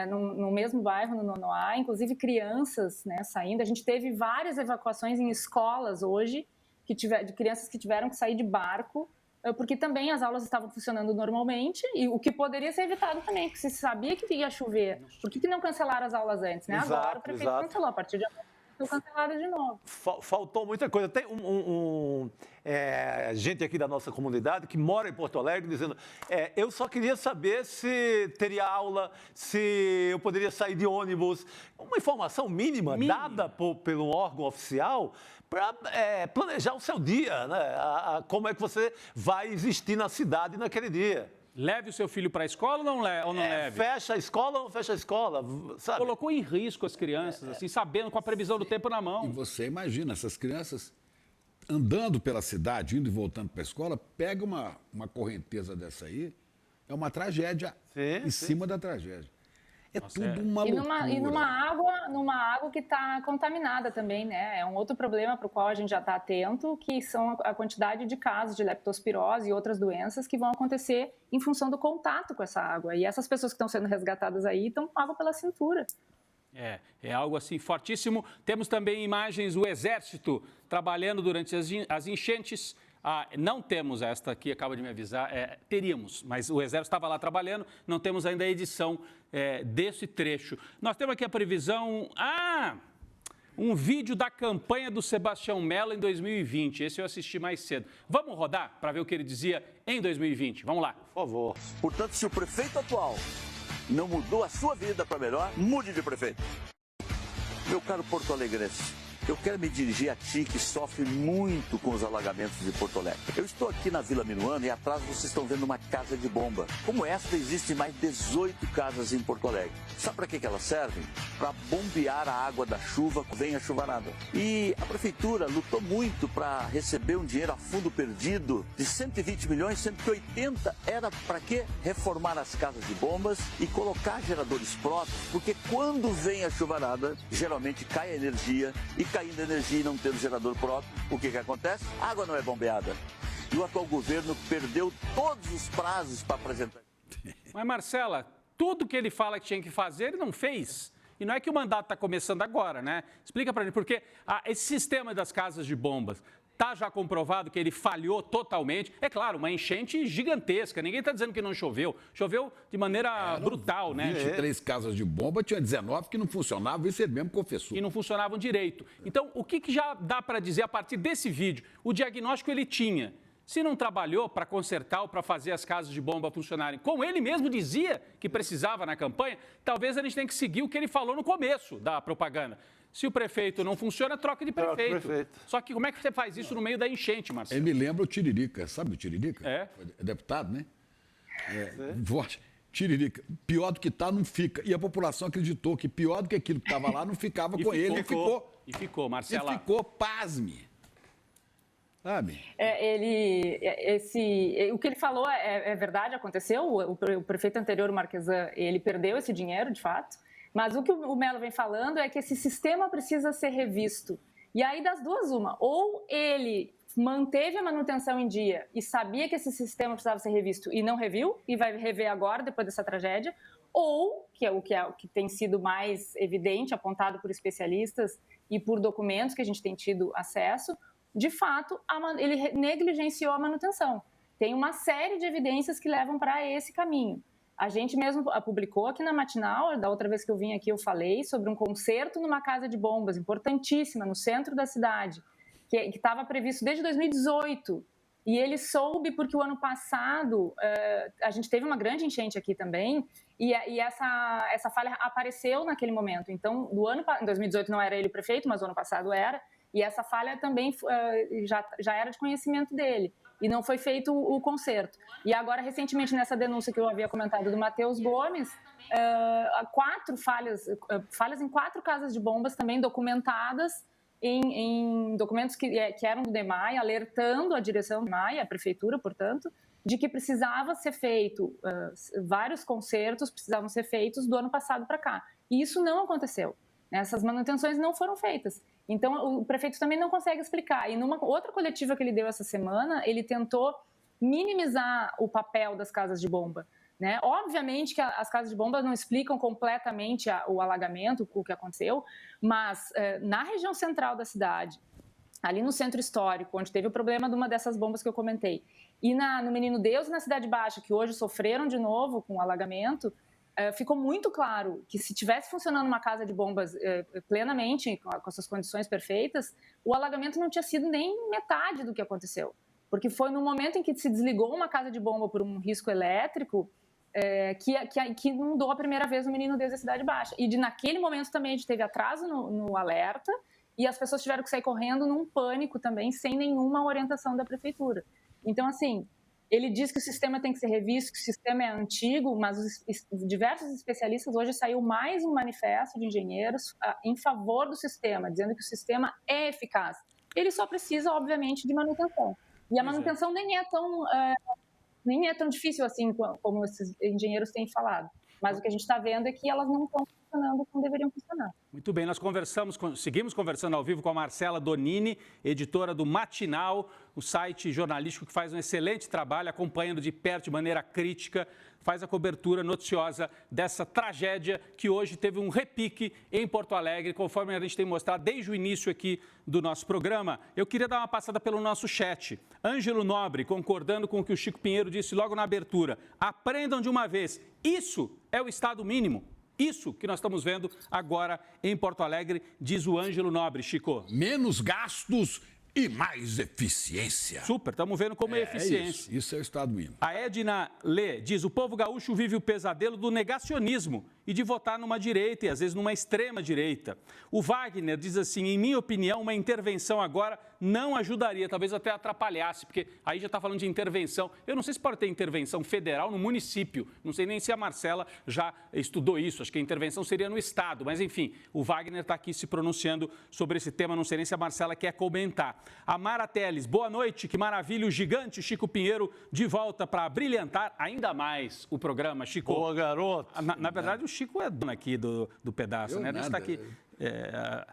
no mesmo bairro, no Nonoá, inclusive crianças, né, saindo. A gente teve várias evacuações em escolas hoje, de crianças que tiveram que sair de barco, porque também as aulas estavam funcionando normalmente, e o que poderia ser evitado também, porque se sabia que ia chover, por que não cancelaram as aulas antes, né? Exato, agora o prefeito cancelou, a partir de agora estão canceladas de novo. Faltou muita coisa. Tem gente aqui da nossa comunidade que mora em Porto Alegre dizendo, eu só queria saber se teria aula, se eu poderia sair de ônibus. Uma informação mínima. Dada pelo órgão oficial para planejar o seu dia, né? Como é que você vai existir na cidade naquele dia. Leve o seu filho para a escola ou não leve? Fecha a escola ou não fecha a escola, sabe? Colocou em risco as crianças, assim, sabendo, com a previsão do tempo na mão. E você imagina, essas crianças andando pela cidade, indo e voltando para a escola, pega uma correnteza dessa aí, é uma tragédia em cima da tragédia. Tudo uma loucura. E numa água que está contaminada também, né? É um outro problema para o qual a gente já está atento, que são a quantidade de casos de leptospirose e outras doenças que vão acontecer em função do contato com essa água. E essas pessoas que estão sendo resgatadas aí estão com água pela cintura. É algo assim fortíssimo. Temos também imagens do Exército trabalhando durante as enchentes. Não temos esta aqui, acaba de me avisar, teríamos, mas o Exército estava lá trabalhando, não temos ainda a edição desse trecho. Nós temos aqui a previsão, um vídeo da campanha do Sebastião Mello em 2020, esse eu assisti mais cedo. Vamos rodar para ver o que ele dizia em 2020, vamos lá. Por favor. Portanto, se o prefeito atual não mudou a sua vida para melhor, mude de prefeito. Meu caro porto-alegrense, eu quero me dirigir a ti, que sofre muito com os alagamentos de Porto Alegre. Eu estou aqui na Vila Minuano e atrás vocês estão vendo uma casa de bomba. Como esta, existem mais 18 casas em Porto Alegre. Sabe para que elas servem? Para bombear a água da chuva que vem a chuvarada. E a prefeitura lutou muito para receber um dinheiro a fundo perdido de 120 milhões, sendo que 80 era para quê? Reformar as casas de bombas e colocar geradores próprios, porque quando vem a chuvarada, geralmente cai a energia e caindo energia e não tendo gerador próprio, o que acontece? A água não é bombeada. E o atual governo perdeu todos os prazos para apresentar. Mas, Marcela, tudo que ele fala que tinha que fazer, ele não fez. E não é que o mandato está começando agora, né? Explica para gente, porque esse sistema das casas de bombas está já comprovado que ele falhou totalmente. É claro, uma enchente gigantesca. Ninguém está dizendo que não choveu. Choveu de maneira brutal, né? 23 casas de bomba, tinha 19 que não funcionavam, isso ele mesmo confessou. E não funcionavam direito. Então, o que já dá para dizer a partir desse vídeo? O diagnóstico ele tinha. Se não trabalhou para consertar ou para fazer as casas de bomba funcionarem, como ele mesmo dizia que precisava na campanha, talvez a gente tenha que seguir o que ele falou no começo da propaganda. Se o prefeito não funciona, troca de prefeito. Só que como é que você faz isso no meio da enchente, Marcelo? Ele me lembra o Tiririca, sabe o Tiririca? É deputado, né? Vote. Tiririca, pior do que tá, não fica. E a população acreditou que pior do que aquilo que estava lá não ficava com ele. E ficou. E ficou, Marcela. E ficou, pasme. Sabe? O que ele falou é verdade, aconteceu. O prefeito anterior, o Marquesan, ele perdeu esse dinheiro, de fato. Mas o que o Mello vem falando é que esse sistema precisa ser revisto. E aí, das duas, uma. Ou ele manteve a manutenção em dia e sabia que esse sistema precisava ser revisto e não reviu, e vai rever agora, depois dessa tragédia, ou, que é o que tem sido mais evidente, apontado por especialistas e por documentos que a gente tem tido acesso, de fato, ele negligenciou a manutenção. Tem uma série de evidências que levam para esse caminho. A gente mesmo publicou aqui na Matinal, da outra vez que eu vim aqui eu falei sobre um concerto numa casa de bombas importantíssima no centro da cidade, que estava previsto desde 2018. E ele soube porque o ano passado a gente teve uma grande enchente aqui também e essa falha apareceu naquele momento. Então, em 2018 não era ele o prefeito, mas o ano passado era. E essa falha também já era de conhecimento dele. E não foi feito o conserto. E agora, recentemente, nessa denúncia que eu havia comentado do Matheus Gomes, 4 falhas em 4 casas de bombas também documentadas, em documentos que eram do DEMAI, alertando a direção do DEMAI, a prefeitura, portanto, de que precisava ser feito, vários consertos precisavam ser feitos do ano passado para cá. E isso não aconteceu. Essas manutenções não foram feitas. Então, o prefeito também não consegue explicar. E numa outra coletiva que ele deu essa semana, ele tentou minimizar o papel das casas de bomba. Né? Obviamente que as casas de bomba não explicam completamente o alagamento, o que aconteceu, mas na região central da cidade, ali no centro histórico, onde teve o problema de uma dessas bombas que eu comentei, e no Menino Deus e na Cidade Baixa, que hoje sofreram de novo com o alagamento, ficou muito claro que se tivesse funcionando uma casa de bombas plenamente, com as suas condições perfeitas, o alagamento não tinha sido nem metade do que aconteceu. Porque foi no momento em que se desligou uma casa de bomba por um risco elétrico que inundou a primeira vez o Menino Deus e a Cidade Baixa. E naquele momento também a gente teve atraso no alerta e as pessoas tiveram que sair correndo num pânico também, sem nenhuma orientação da prefeitura. Então, assim, ele diz que o sistema tem que ser revisto, que o sistema é antigo, mas diversos especialistas, hoje saiu mais um manifesto de engenheiros em favor do sistema, dizendo que o sistema é eficaz. Ele só precisa, obviamente, de manutenção. E a manutenção nem é tão difícil assim como esses engenheiros têm falado. Mas o que a gente está vendo é que elas não estão funcionando como deveriam funcionar. Muito bem, nós seguimos conversando ao vivo com a Marcela Donini, editora do Matinal, o site jornalístico que faz um excelente trabalho, acompanhando de perto, de maneira crítica, faz a cobertura noticiosa dessa tragédia que hoje teve um repique em Porto Alegre, conforme a gente tem mostrado desde o início aqui do nosso programa. Eu queria dar uma passada pelo nosso chat. Ângelo Nobre, concordando com o que o Chico Pinheiro disse logo na abertura. Aprendam de uma vez, isso é o estado mínimo. Isso que nós estamos vendo agora em Porto Alegre, diz o Ângelo Nobre, Chico. Menos gastos e mais eficiência. Super, estamos vendo como é eficiência. Isso é o estado mínimo. A Edna Lê diz, o povo gaúcho vive o pesadelo do negacionismo e de votar numa direita e às vezes numa extrema direita. O Wagner diz assim, em minha opinião, uma intervenção agora não ajudaria, talvez até atrapalhasse, porque aí já está falando de intervenção. Eu não sei se pode ter intervenção federal no município, não sei nem se a Marcela já estudou isso, acho que a intervenção seria no Estado, mas enfim, o Wagner está aqui se pronunciando sobre esse tema, não sei nem se a Marcela quer comentar. A Mara Teles, boa noite, que maravilha, o gigante Chico Pinheiro de volta para brilhantar ainda mais o programa, Chico. Boa, garoto. Na verdade, o Chico é dono aqui do pedaço, né? A gente está aqui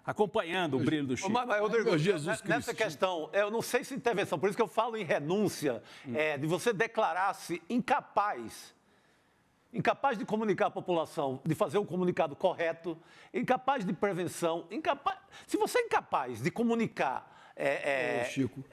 acompanhando o brilho do Chico. Mas Rodrigo, nessa questão, eu não sei se intervenção, por isso que eu falo em renúncia, de você declarar-se incapaz de comunicar à população, de fazer um comunicado correto, incapaz de prevenção, se você é incapaz de comunicar Chico.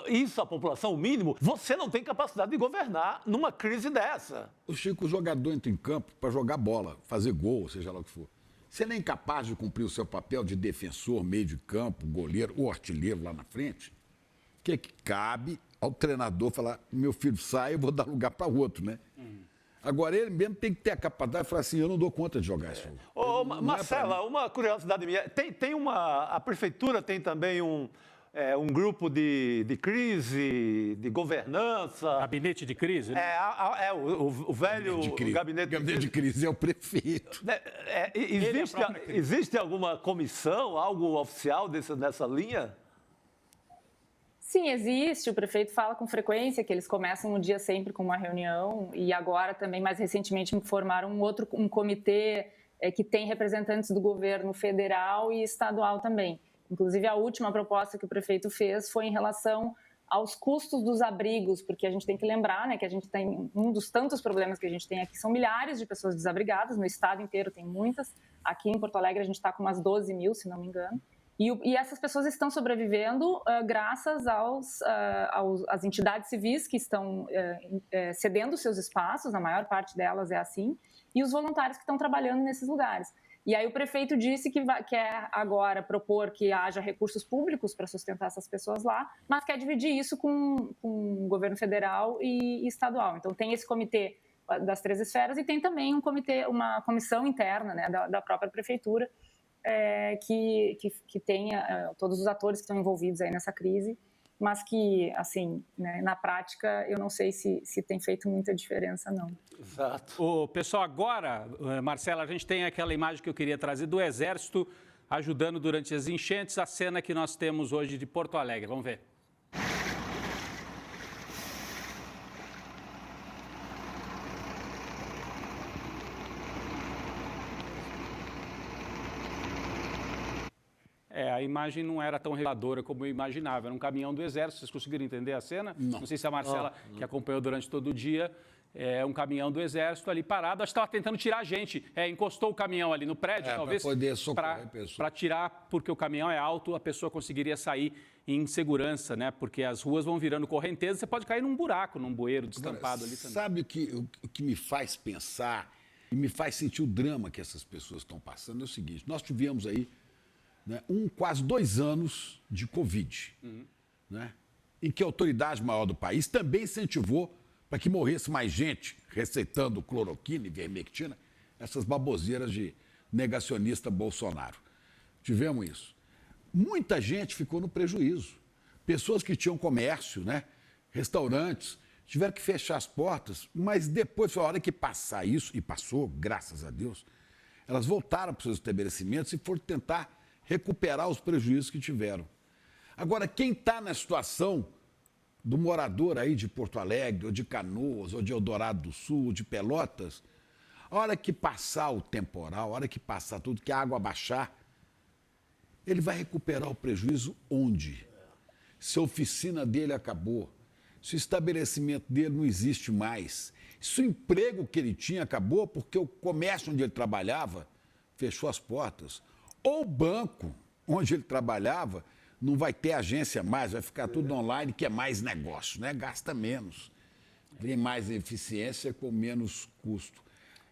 isso à população, o mínimo, você não tem capacidade de governar numa crise dessa. O Chico, o jogador entra em campo para jogar bola, fazer gol, seja lá o que for. Você não é incapaz de cumprir o seu papel de defensor, meio de campo, goleiro ou artilheiro lá na frente? O que é que cabe ao treinador falar, meu filho, sai, eu vou dar lugar para outro, né? Agora, ele mesmo tem que ter a capacidade de falar assim, eu não dou conta de jogar isso. Marcela, uma curiosidade minha, a prefeitura tem também um grupo de crise, de governança. Gabinete de crise? Né? O velho gabinete de crise é o prefeito. Existe alguma comissão, algo oficial nessa linha? Sim, existe. O prefeito fala com frequência que eles começam um dia sempre com uma reunião e agora também, mais recentemente, formaram um comitê que tem representantes do governo federal e estadual também. Inclusive, a última proposta que o prefeito fez foi em relação aos custos dos abrigos, porque a gente tem que lembrar, né, que a gente tem um dos tantos problemas que a gente tem aqui, são milhares de pessoas desabrigadas, no estado inteiro tem muitas, aqui em Porto Alegre a gente está com umas 12 mil, se não me engano, e essas pessoas estão sobrevivendo graças às entidades civis que estão cedendo seus espaços, a maior parte delas é assim, e os voluntários que estão trabalhando nesses lugares. E aí o prefeito disse que quer agora propor que haja recursos públicos para sustentar essas pessoas lá, mas quer dividir isso com o governo federal e estadual. Então tem esse comitê das 3 esferas e tem também uma comissão interna, né, da própria prefeitura que tenha todos os atores que estão envolvidos aí nessa crise, mas que, assim, né, na prática, eu não sei se tem feito muita diferença, não. Exato. O pessoal, agora, Marcela, a gente tem aquela imagem que eu queria trazer do Exército ajudando durante as enchentes. A cena que nós temos hoje de Porto Alegre. Vamos ver. A imagem não era tão reveladora como eu imaginava. Era um caminhão do Exército. Vocês conseguiram entender a cena? Não sei se a Marcela, que acompanhou durante todo o dia, um caminhão do Exército ali parado. Acho que estava tentando tirar a gente. Encostou o caminhão ali no prédio, talvez, para poder socorrer a pessoa. Para tirar, porque o caminhão é alto, a pessoa conseguiria sair em segurança, né? Porque as ruas vão virando correnteza, você pode cair num buraco, num bueiro destampado ali também. Sabe o que me faz pensar e me faz sentir o drama que essas pessoas estão passando? É o seguinte, nós tivemos aí, né, quase 2 anos de Covid, né, em que a autoridade maior do país também incentivou para que morresse mais gente receitando cloroquina e vermectina, essas baboseiras de negacionista Bolsonaro. Tivemos isso. Muita gente ficou no prejuízo. Pessoas que tinham comércio, né, restaurantes, tiveram que fechar as portas, mas depois, foi a hora que passar isso, e passou, graças a Deus, elas voltaram para os seus estabelecimentos e foram tentar recuperar os prejuízos que tiveram. Agora, quem está na situação do morador aí de Porto Alegre, ou de Canoas, ou de Eldorado do Sul, ou de Pelotas, a hora que passar o temporal, a hora que passar tudo, que a água baixar, ele vai recuperar o prejuízo onde? Se a oficina dele acabou, se o estabelecimento dele não existe mais, se o emprego que ele tinha acabou porque o comércio onde ele trabalhava fechou as portas, ou o banco onde ele trabalhava não vai ter agência mais, vai ficar tudo online, que é mais negócio, né? Gasta menos, tem mais eficiência com menos custo.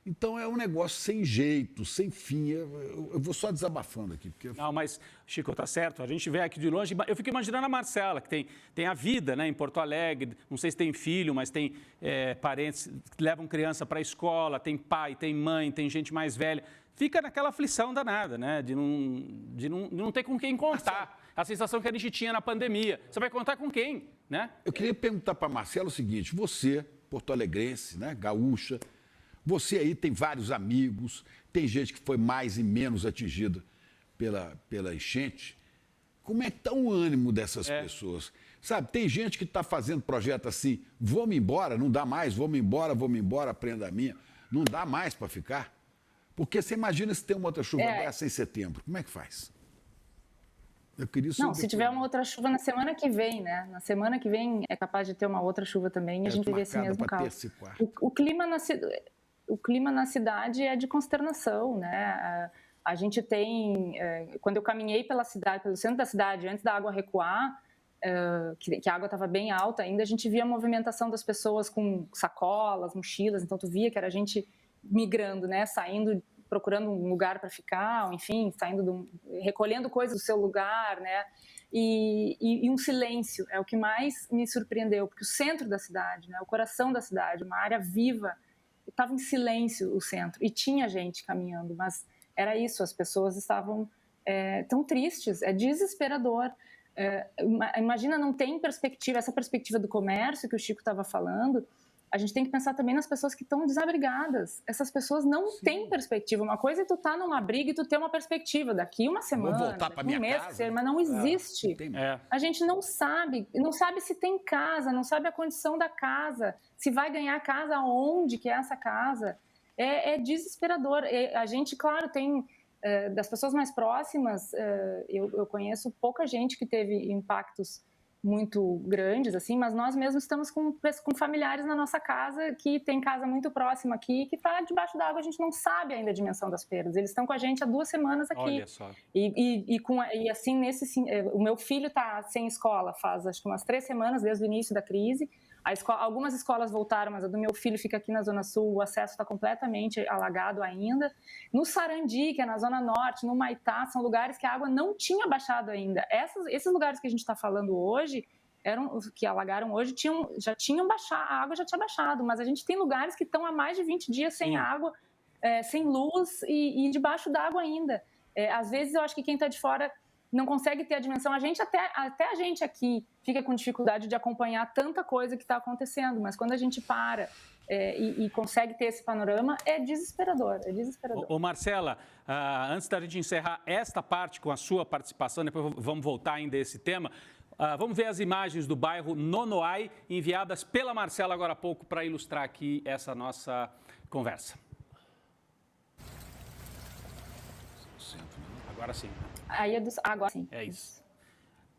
Então é um negócio sem jeito, sem fim. Eu vou só desabafando aqui. Porque... Não, mas, Chico, tá certo. A gente vê aqui de longe. Eu fico imaginando a Marcela, que tem a vida, né, em Porto Alegre. Não sei se tem filho, mas tem parentes que levam criança para a escola, tem pai, tem mãe, tem gente mais velha. Fica naquela aflição danada, né? De não ter com quem contar. A sensação que a gente tinha na pandemia. Você vai contar com quem, né? Eu queria perguntar para a Marcela o seguinte: você, porto-alegrense, né, gaúcha, você aí tem vários amigos, tem gente que foi mais e menos atingida pela enchente. Como é que está o ânimo dessas pessoas? Sabe, tem gente que está fazendo projeto assim, vou-me embora, não dá mais, vou-me embora, prenda a minha. Não dá mais para ficar. Porque você imagina se tem uma outra chuva dessa em setembro, como é que faz? Eu queria Não, se tiver uma outra chuva na semana que vem, né? Na semana que vem é capaz de ter uma outra chuva também e a gente vive esse mesmo caos. O clima na cidade é de consternação, né? A gente tem... Quando eu caminhei pela cidade, pelo centro da cidade, antes da água recuar, que a água estava bem alta ainda, a gente via a movimentação das pessoas com sacolas, mochilas, então tu via que era gente migrando, né? Saindo, procurando um lugar para ficar, ou, enfim, recolhendo coisas do seu lugar, né? E um silêncio é o que mais me surpreendeu, porque o centro da cidade, né? O coração da cidade, uma área viva, estava em silêncio o centro, e tinha gente caminhando, mas era isso, as pessoas estavam tão tristes, é desesperador. Imagina, não tem perspectiva, essa perspectiva do comércio que o Chico estava falando. A gente tem que pensar também nas pessoas que estão desabrigadas. Essas pessoas não têm perspectiva. Uma coisa é tu estar num abrigo e tu ter uma perspectiva daqui uma semana, daqui um mês, mas não existe. A gente não sabe se tem casa, não sabe a condição da casa, se vai ganhar casa onde que é essa casa. É desesperador. A gente, claro, tem... das pessoas mais próximas, eu conheço pouca gente que teve impactos muito grandes, assim, mas nós mesmos estamos com familiares na nossa casa, que tem casa muito próxima aqui, que está debaixo d'água, a gente não sabe ainda a dimensão das perdas. Eles estão com a gente há 2 semanas aqui. Olha só. E assim, o meu filho está sem escola faz, acho que umas 3 semanas, desde o início da crise. Algumas escolas voltaram, mas a do meu filho fica aqui na Zona Sul, o acesso está completamente alagado ainda. No Sarandi, que é na Zona Norte, no Maitá, são lugares que a água não tinha baixado ainda. Esses lugares que a gente está falando hoje, que alagaram hoje, já tinham baixado, a água já tinha baixado, mas a gente tem lugares que estão há mais de 20 dias sem água, sem luz e debaixo d'água ainda. Às vezes eu acho que quem está de fora não consegue ter a dimensão. Até a gente aqui fica com dificuldade de acompanhar tanta coisa que está acontecendo, mas quando a gente para e consegue ter esse panorama, é desesperador, é desesperador. Ô Marcela, antes da gente encerrar esta parte com a sua participação, depois vamos voltar ainda a esse tema, vamos ver as imagens do bairro Nonoai, enviadas pela Marcela agora há pouco para ilustrar aqui essa nossa conversa. Agora sim. Aí é agora sim. É isso.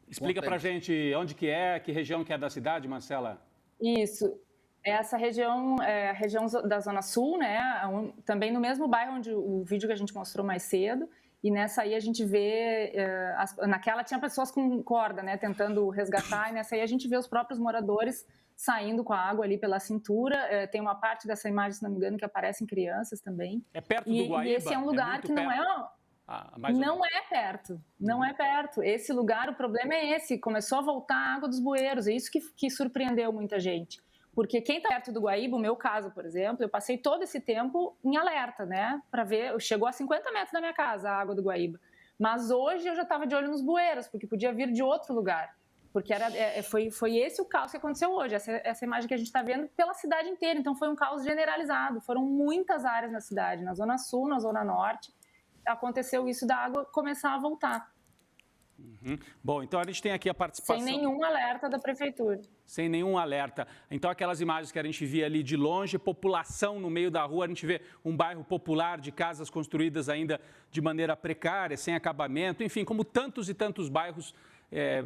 Explica pra gente onde que é, que região que é da cidade, Marcela. Isso. Essa região é a região da Zona Sul, né? Também no mesmo bairro onde o vídeo que a gente mostrou mais cedo. E nessa aí a gente vê, naquela tinha pessoas com corda, né? Tentando resgatar. E nessa aí a gente vê os próprios moradores saindo com a água ali pela cintura. Tem uma parte dessa imagem, se não me engano, que aparecem crianças também. É perto do Guaíba? E esse é um lugar que não é... Não é perto, não é perto. Esse lugar, o problema é esse, começou a voltar a água dos bueiros, é isso que surpreendeu muita gente. Porque quem está perto do Guaíba, o meu caso, por exemplo, eu passei todo esse tempo em alerta, né? Para ver, chegou a 50 metros da minha casa a água do Guaíba. Mas hoje eu já estava de olho nos bueiros, porque podia vir de outro lugar. Porque foi esse o caos que aconteceu hoje, essa imagem que a gente está vendo pela cidade inteira. Então foi um caos generalizado, foram muitas áreas na cidade, na Zona Sul, na Zona Norte. Aconteceu isso da água começar a voltar. Bom, então a gente tem aqui a participação... Sem nenhum alerta da prefeitura. Sem nenhum alerta. Então aquelas imagens que a gente via ali de longe, população no meio da rua, a gente vê um bairro popular de casas construídas ainda de maneira precária, sem acabamento, enfim, como tantos e tantos bairros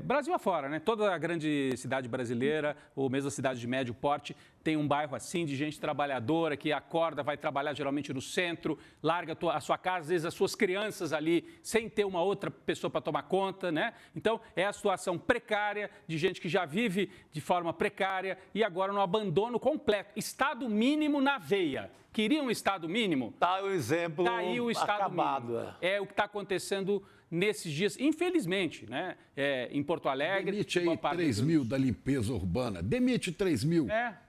Brasil afora, né? Toda a grande cidade brasileira, ou mesmo a cidade de médio porte, tem um bairro assim de gente trabalhadora que acorda, vai trabalhar geralmente no centro, larga a sua casa, às vezes as suas crianças ali, sem ter uma outra pessoa para tomar conta, né? Então, é a situação precária de gente que já vive de forma precária e agora no abandono completo. Estado mínimo na veia. Queria um estado mínimo? Tá o exemplo aí o estado acabado. Mínimo. É o que está acontecendo nesses dias, infelizmente, né? Em Porto Alegre. Demite aí 3 mil da limpeza urbana. Demite 3 mil.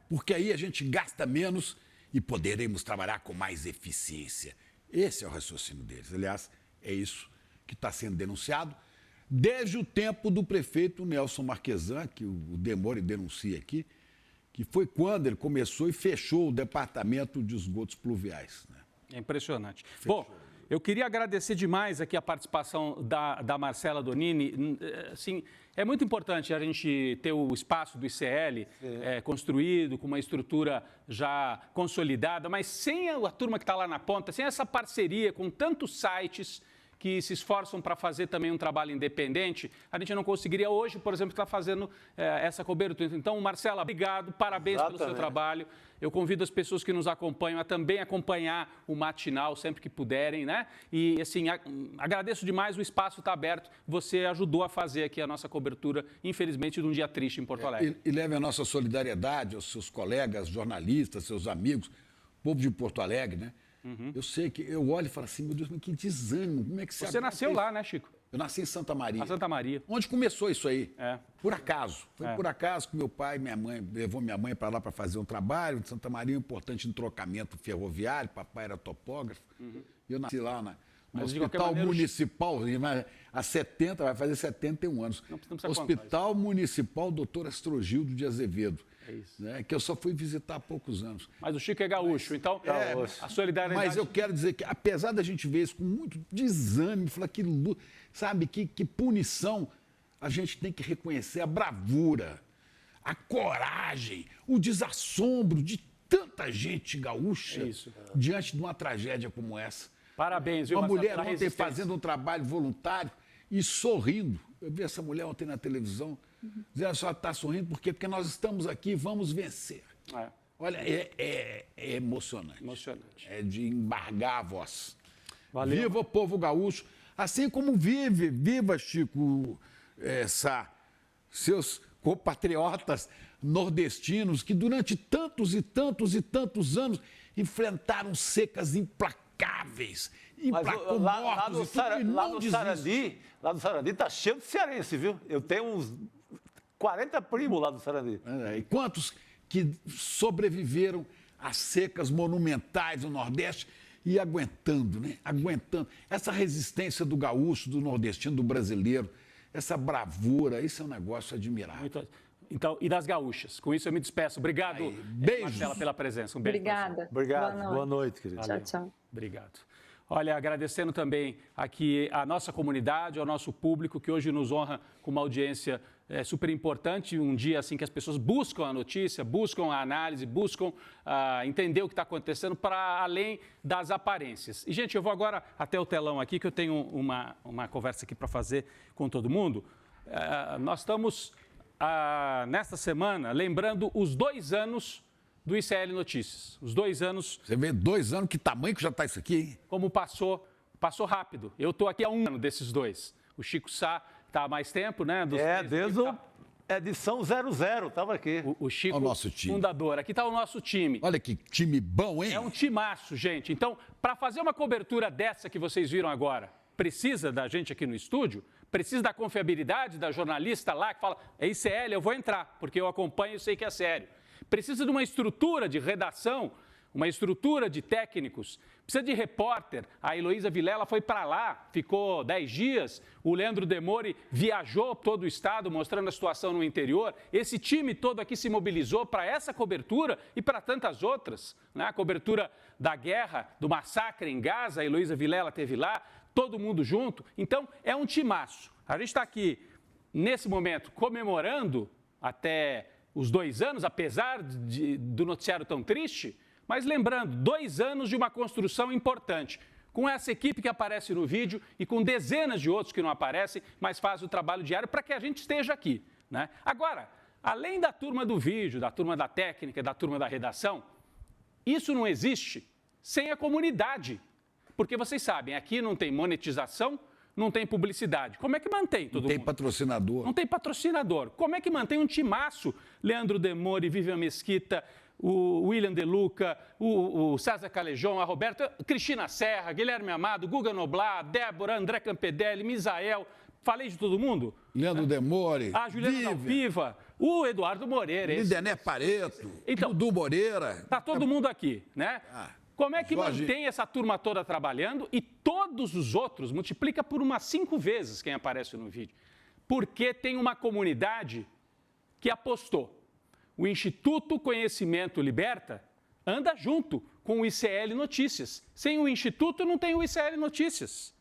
Porque aí a gente gasta menos e poderemos trabalhar com mais eficiência. Esse é o raciocínio deles. Aliás, é isso que está sendo denunciado desde o tempo do prefeito Nelson Marquesan, que o Demore denuncia aqui, que foi quando ele começou e fechou o departamento de esgotos pluviais. Né? É impressionante. Fechou. Bom, eu queria agradecer demais aqui a participação da Marcela Donini. Assim, é muito importante a gente ter o espaço do ICL construído, com uma estrutura já consolidada, mas sem a turma que está lá na ponta, sem essa parceria com tantos sites que se esforçam para fazer também um trabalho independente, a gente não conseguiria hoje, por exemplo, estar fazendo essa cobertura. Então, Marcela, obrigado, parabéns pelo seu trabalho. Eu convido as pessoas que nos acompanham a também acompanhar o Matinal sempre que puderem, né? E, assim, agradeço demais, o espaço está aberto. Você ajudou a fazer aqui a nossa cobertura, infelizmente, de um dia triste em Porto Alegre. E leve a nossa solidariedade aos seus colegas, jornalistas, seus amigos, povo de Porto Alegre, né? Eu sei que eu olho e falo assim, meu Deus, mas que desânimo, como é que você nasceu lá, né, Chico? Eu nasci em Santa Maria. Na Santa Maria. Onde começou isso aí? Por acaso. Foi por acaso que meu pai e minha mãe, levou minha mãe para lá para fazer um trabalho. De Santa Maria, importante no trocamento ferroviário, papai era topógrafo. Eu nasci lá no Hospital Municipal, há 70, vai fazer 71 anos. Hospital Municipal Dr. Astrogildo de Azevedo. É isso. Né, que eu só fui visitar há poucos anos. Mas o Chico é gaúcho, então a solidariedade... Mas eu quero dizer que, apesar da gente ver isso com muito desânimo, falar que, sabe, que punição, a gente tem que reconhecer a bravura, a coragem, o desassombro de tanta gente gaúcha diante de uma tragédia como essa. Parabéns, viu, uma mulher ontem fazendo um trabalho voluntário e sorrindo. Eu vi essa mulher ontem na televisão, dizendo, a senhora está sorrindo porque nós estamos aqui, vamos vencer. Olha, é emocionante. É de embargar a voz. Valeu. Viva o povo gaúcho, assim como viva, Chico, seus compatriotas nordestinos que durante tantos e tantos e tantos anos enfrentaram secas implacáveis. Mas lá no Sarandi está cheio de cearense, viu? Eu tenho uns 40 primos lá do Sarandi. E quantos que sobreviveram às secas monumentais do Nordeste E aguentando, né? Aguentando. Essa resistência do gaúcho, do nordestino, do brasileiro, essa bravura, isso é um negócio admirável. Então, e das gaúchas. Com isso eu me despeço. Obrigado, beijos. Marcela, pela presença. Um beijo. Obrigada. Obrigado. Boa noite, querido. Tchau, tchau. Obrigado. Olha, agradecendo também aqui a nossa comunidade, ao nosso público, que hoje nos honra com uma audiência super importante, um dia assim que as pessoas buscam a notícia, buscam a análise, buscam entender o que está acontecendo para além das aparências. E, gente, eu vou agora até o telão aqui, que eu tenho uma conversa aqui para fazer com todo mundo. Nós estamos, nesta semana, lembrando os 2 anos do ICL Notícias. Os 2 anos... Você vê 2 anos, que tamanho que já está isso aqui, hein? Como passou rápido. Eu estou aqui há 1 ano desses 2. O Chico Sá está há mais tempo, né? Desde a edição 00, estava aqui. O Chico, o nosso time. Fundador. Aqui está o nosso time. Olha que time bom, hein? É um timaço, gente. Então, para fazer uma cobertura dessa que vocês viram agora, precisa da gente aqui no estúdio, precisa da confiabilidade da jornalista lá que fala, é ICL, eu vou entrar, porque eu acompanho e sei que é sério. Precisa de uma estrutura de redação, uma estrutura de técnicos, precisa de repórter. A Heloísa Vilela foi para lá, ficou 10 dias. O Leandro Demore viajou todo o estado, mostrando a situação no interior. Esse time todo aqui se mobilizou para essa cobertura e para tantas outras. Né? A cobertura da guerra, do massacre em Gaza, a Heloísa Vilela esteve lá, todo mundo junto. Então, é um timaço. A gente está aqui, nesse momento, comemorando até os 2 anos, apesar do noticiário tão triste, mas lembrando, 2 anos de uma construção importante, com essa equipe que aparece no vídeo e com dezenas de outros que não aparecem, mas fazem o trabalho diário para que a gente esteja aqui. Né? Agora, além da turma do vídeo, da turma da técnica, da turma da redação, isso não existe sem a comunidade. Porque vocês sabem, aqui não tem monetização, não tem publicidade. Como é que mantém todo mundo? Não tem patrocinador. Não tem patrocinador. Como é que mantém um timaço? Leandro Demore, Vivian Mesquita, o William De Luca, o César Calejon, a Roberta, Cristina Serra, Guilherme Amado, Guga Noblar, Débora, André Campedelli, Misael. Falei de todo mundo? Leandro Demore, a Juliana Dalpiva, o Eduardo Moreira. Lidené Pareto, então, Dudu Moreira. Está todo mundo aqui, né? Como é que mantém essa turma toda trabalhando e todos os outros, multiplica por umas 5 vezes quem aparece no vídeo? Porque tem uma comunidade que apostou. O Instituto Conhecimento Liberta anda junto com o ICL Notícias. Sem o Instituto não tem o ICL Notícias.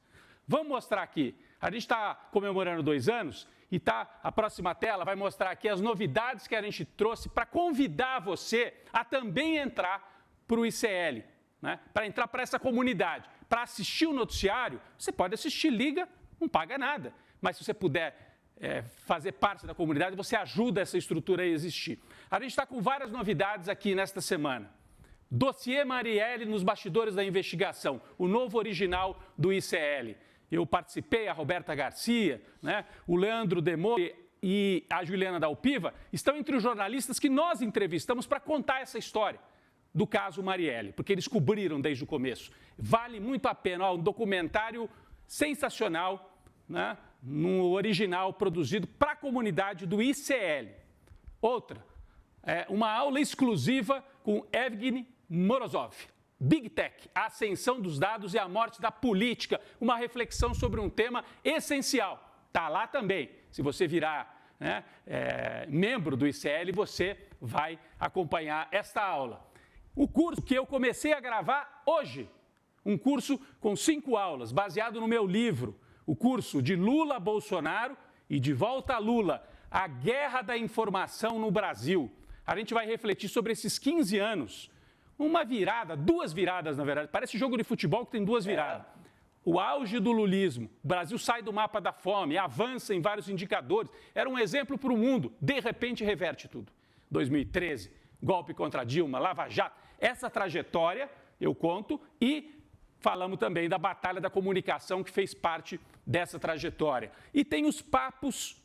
Vamos mostrar aqui. A gente está comemorando 2 anos e a próxima tela vai mostrar aqui as novidades que a gente trouxe para convidar você a também entrar para o ICL. Né? Para entrar para essa comunidade, para assistir o noticiário, você pode assistir, liga, não paga nada. Mas se você puder fazer parte da comunidade, você ajuda essa estrutura a existir. A gente está com várias novidades aqui nesta semana. Dossiê Marielle nos bastidores da investigação, o novo original do ICL. Eu participei, a Roberta Garcia, né? O Leandro Demore e a Juliana Dalpiva estão entre os jornalistas que nós entrevistamos para contar essa história do caso Marielle, porque eles cobriram desde o começo. Vale muito a pena, um documentário sensacional, né, no original produzido para a comunidade do ICL. Outra, uma aula exclusiva com Evgeny Morozov. Big Tech, a ascensão dos dados e a morte da política, uma reflexão sobre um tema essencial. Está lá também. Se você virar membro do ICL, você vai acompanhar esta aula. O curso que eu comecei a gravar hoje, um curso com 5 aulas, baseado no meu livro, o curso de Lula a Bolsonaro e de volta a Lula, a guerra da informação no Brasil. A gente vai refletir sobre esses 15 anos, uma virada, 2 viradas na verdade, parece jogo de futebol que tem 2 viradas. O auge do lulismo, o Brasil sai do mapa da fome, avança em vários indicadores, era um exemplo para o mundo, de repente reverte tudo. 2013, golpe contra Dilma, Lava Jato, essa trajetória eu conto e falamos também da batalha da comunicação que fez parte dessa trajetória. E tem os papos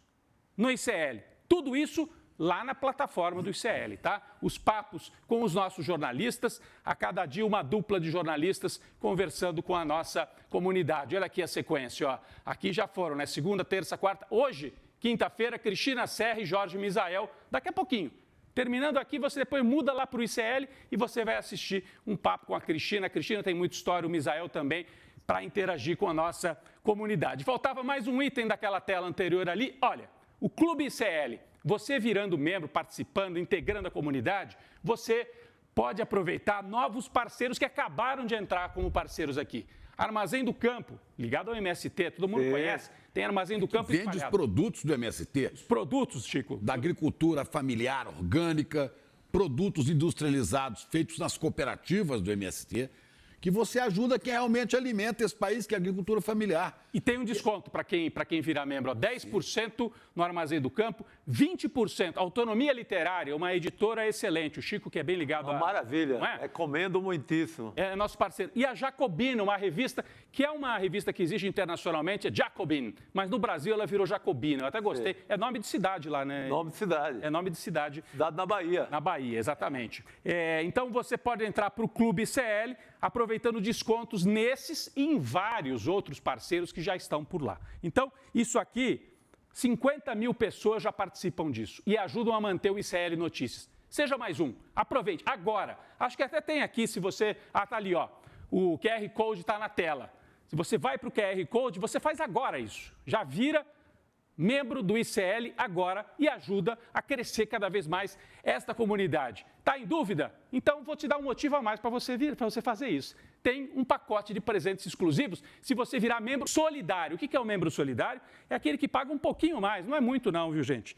no ICL, tudo isso lá na plataforma do ICL, tá? Os papos com os nossos jornalistas, a cada dia uma dupla de jornalistas conversando com a nossa comunidade. Olha aqui a sequência, ó. Aqui já foram, né? Segunda, terça, quarta, hoje, quinta-feira, Cristina Serra e Jorge Misael, daqui a pouquinho. Terminando aqui, você depois muda lá para o ICL e você vai assistir um papo com a Cristina. A Cristina tem muita história, o Misael também, para interagir com a nossa comunidade. Faltava mais um item daquela tela anterior ali. Olha, o Clube ICL, você virando membro, participando, integrando a comunidade, você pode aproveitar novos parceiros que acabaram de entrar como parceiros aqui. Armazém do Campo, ligado ao MST, todo mundo conhece. Tem Armazém do Campo Vende os produtos do MST. Os produtos, Chico. Da agricultura familiar, orgânica, produtos industrializados feitos nas cooperativas do MST, que você ajuda quem realmente alimenta esse país, que é a agricultura familiar. E tem um desconto para quem virar membro, ó, 10% no Armazém do Campo, 20%. Autonomia Literária, uma editora excelente. O Chico, que é bem ligado a... Maravilha, não é? Recomendo muitíssimo. É nosso parceiro. E a Jacobina, uma revista que é uma revista que existe internacionalmente, é Jacobin, mas no Brasil ela virou Jacobina. Eu até gostei. É nome de cidade lá, né? Nome de cidade. É nome de cidade. Cidade na Bahia. Na Bahia, exatamente. Então você pode entrar para o Clube ICL, aproveitando descontos nesses e em vários outros parceiros que já estão por lá. Então, isso aqui, 50 mil pessoas já participam disso e ajudam a manter o ICL Notícias. Seja mais um, aproveite agora. Acho que até tem aqui, se você... Ah, tá ali, ó. O QR Code está na tela. Se você vai para o QR Code, você faz agora isso. Já vira membro do ICL agora e ajuda a crescer cada vez mais esta comunidade. Está em dúvida? Então vou te dar um motivo a mais para você vir, para você fazer isso. Tem um pacote de presentes exclusivos se você virar membro solidário. O que é o membro solidário? É aquele que paga um pouquinho mais. Não é muito não, viu, gente?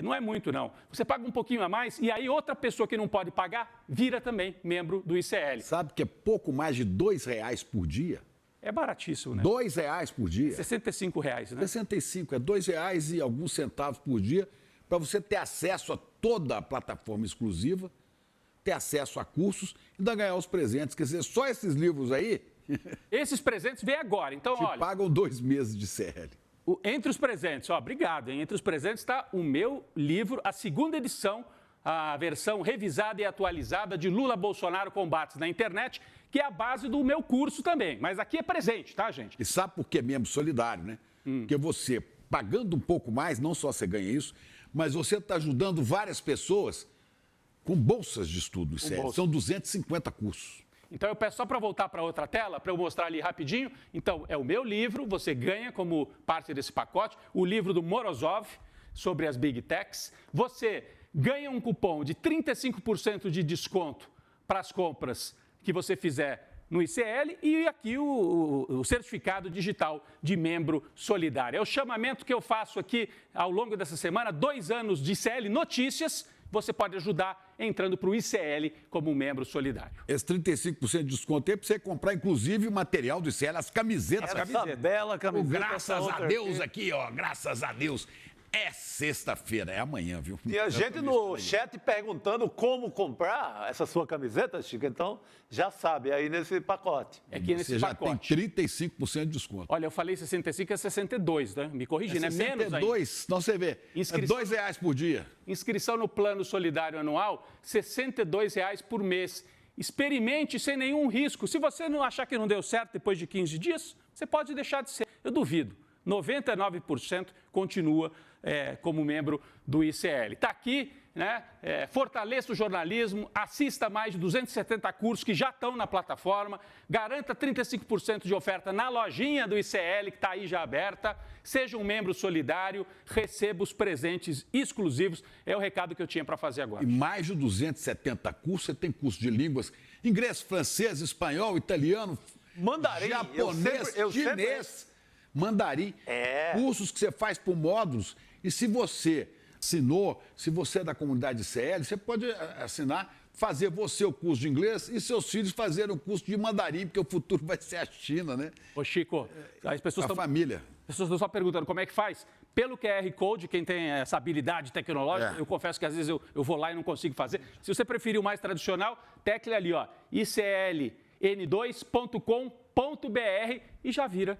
Não é muito não. Você paga um pouquinho a mais e aí outra pessoa que não pode pagar vira também membro do ICL. Sabe que é pouco mais de R$2 por dia? É baratíssimo, né? R$2 por dia. R$65, né? 65, é R$2 e alguns centavos por dia para você ter acesso a toda a plataforma exclusiva, ter acesso a cursos e ainda ganhar os presentes. Quer dizer, só esses livros aí... Esses presentes vêm agora, então olha... pagam 2 meses de CL. Entre os presentes, obrigado, hein? Entre os presentes está o meu livro, a segunda edição, a versão revisada e atualizada de Lula Bolsonaro Combates na Internet, que é a base do meu curso também. Mas aqui é presente, tá, gente? E sabe por que é membro solidário, né? Porque você, pagando um pouco mais, não só você ganha isso, mas você está ajudando várias pessoas com bolsas de estudo. São 250 cursos. Então eu peço só para voltar para outra tela, para eu mostrar ali rapidinho. Então, é o meu livro, você ganha como parte desse pacote, o livro do Morozov, sobre as Big Techs. Você ganha um cupom de 35% de desconto para as compras que você fizer no ICL e aqui o certificado digital de membro solidário. É o chamamento que eu faço aqui ao longo dessa semana, 2 anos de ICL Notícias. Você pode ajudar entrando para o ICL como membro solidário. Esse 35% de desconto é para você comprar, inclusive, o material do ICL, as camisetas. Essa bela camiseta. Graças a Deus aqui, ó, graças a Deus. É sexta-feira, é amanhã, viu? E a gente no chat perguntando como comprar essa sua camiseta, Chico, então já sabe, aí nesse pacote. É que nesse Você já pacote. tem 35% de desconto. Olha, eu falei 65, é 62, né? Me corrigi, né? 62, Menos ainda. não, você vê, é R$2 por dia. Inscrição no Plano Solidário Anual, R$ 62,00 por mês. Experimente sem nenhum risco. Se você não achar que não deu certo depois de 15 dias, você pode deixar de ser. Eu duvido. 99% continua como membro do ICL. Está aqui, né? Fortaleça o jornalismo, assista mais de 270 cursos que já estão na plataforma, garanta 35% de oferta na lojinha do ICL, que está aí já aberta, seja um membro solidário, receba os presentes exclusivos. É o recado que eu tinha para fazer agora. E mais de 270 cursos, você tem curso de línguas, inglês, francês, espanhol, italiano, mandarim, japonês, chinês. Mandarim, cursos que você faz por módulos. E se você assinou, se você é da comunidade ICL, você pode assinar, fazer você o curso de inglês e seus filhos fazerem o curso de mandarim, porque o futuro vai ser a China, né? Ô, Chico, as pessoas estão... família. As pessoas estão só perguntando como é que faz. Pelo QR Code, quem tem essa habilidade tecnológica, eu confesso que às vezes eu vou lá e não consigo fazer. Se você preferir o mais tradicional, tecle ali, ó, icln2.com.br e já vira.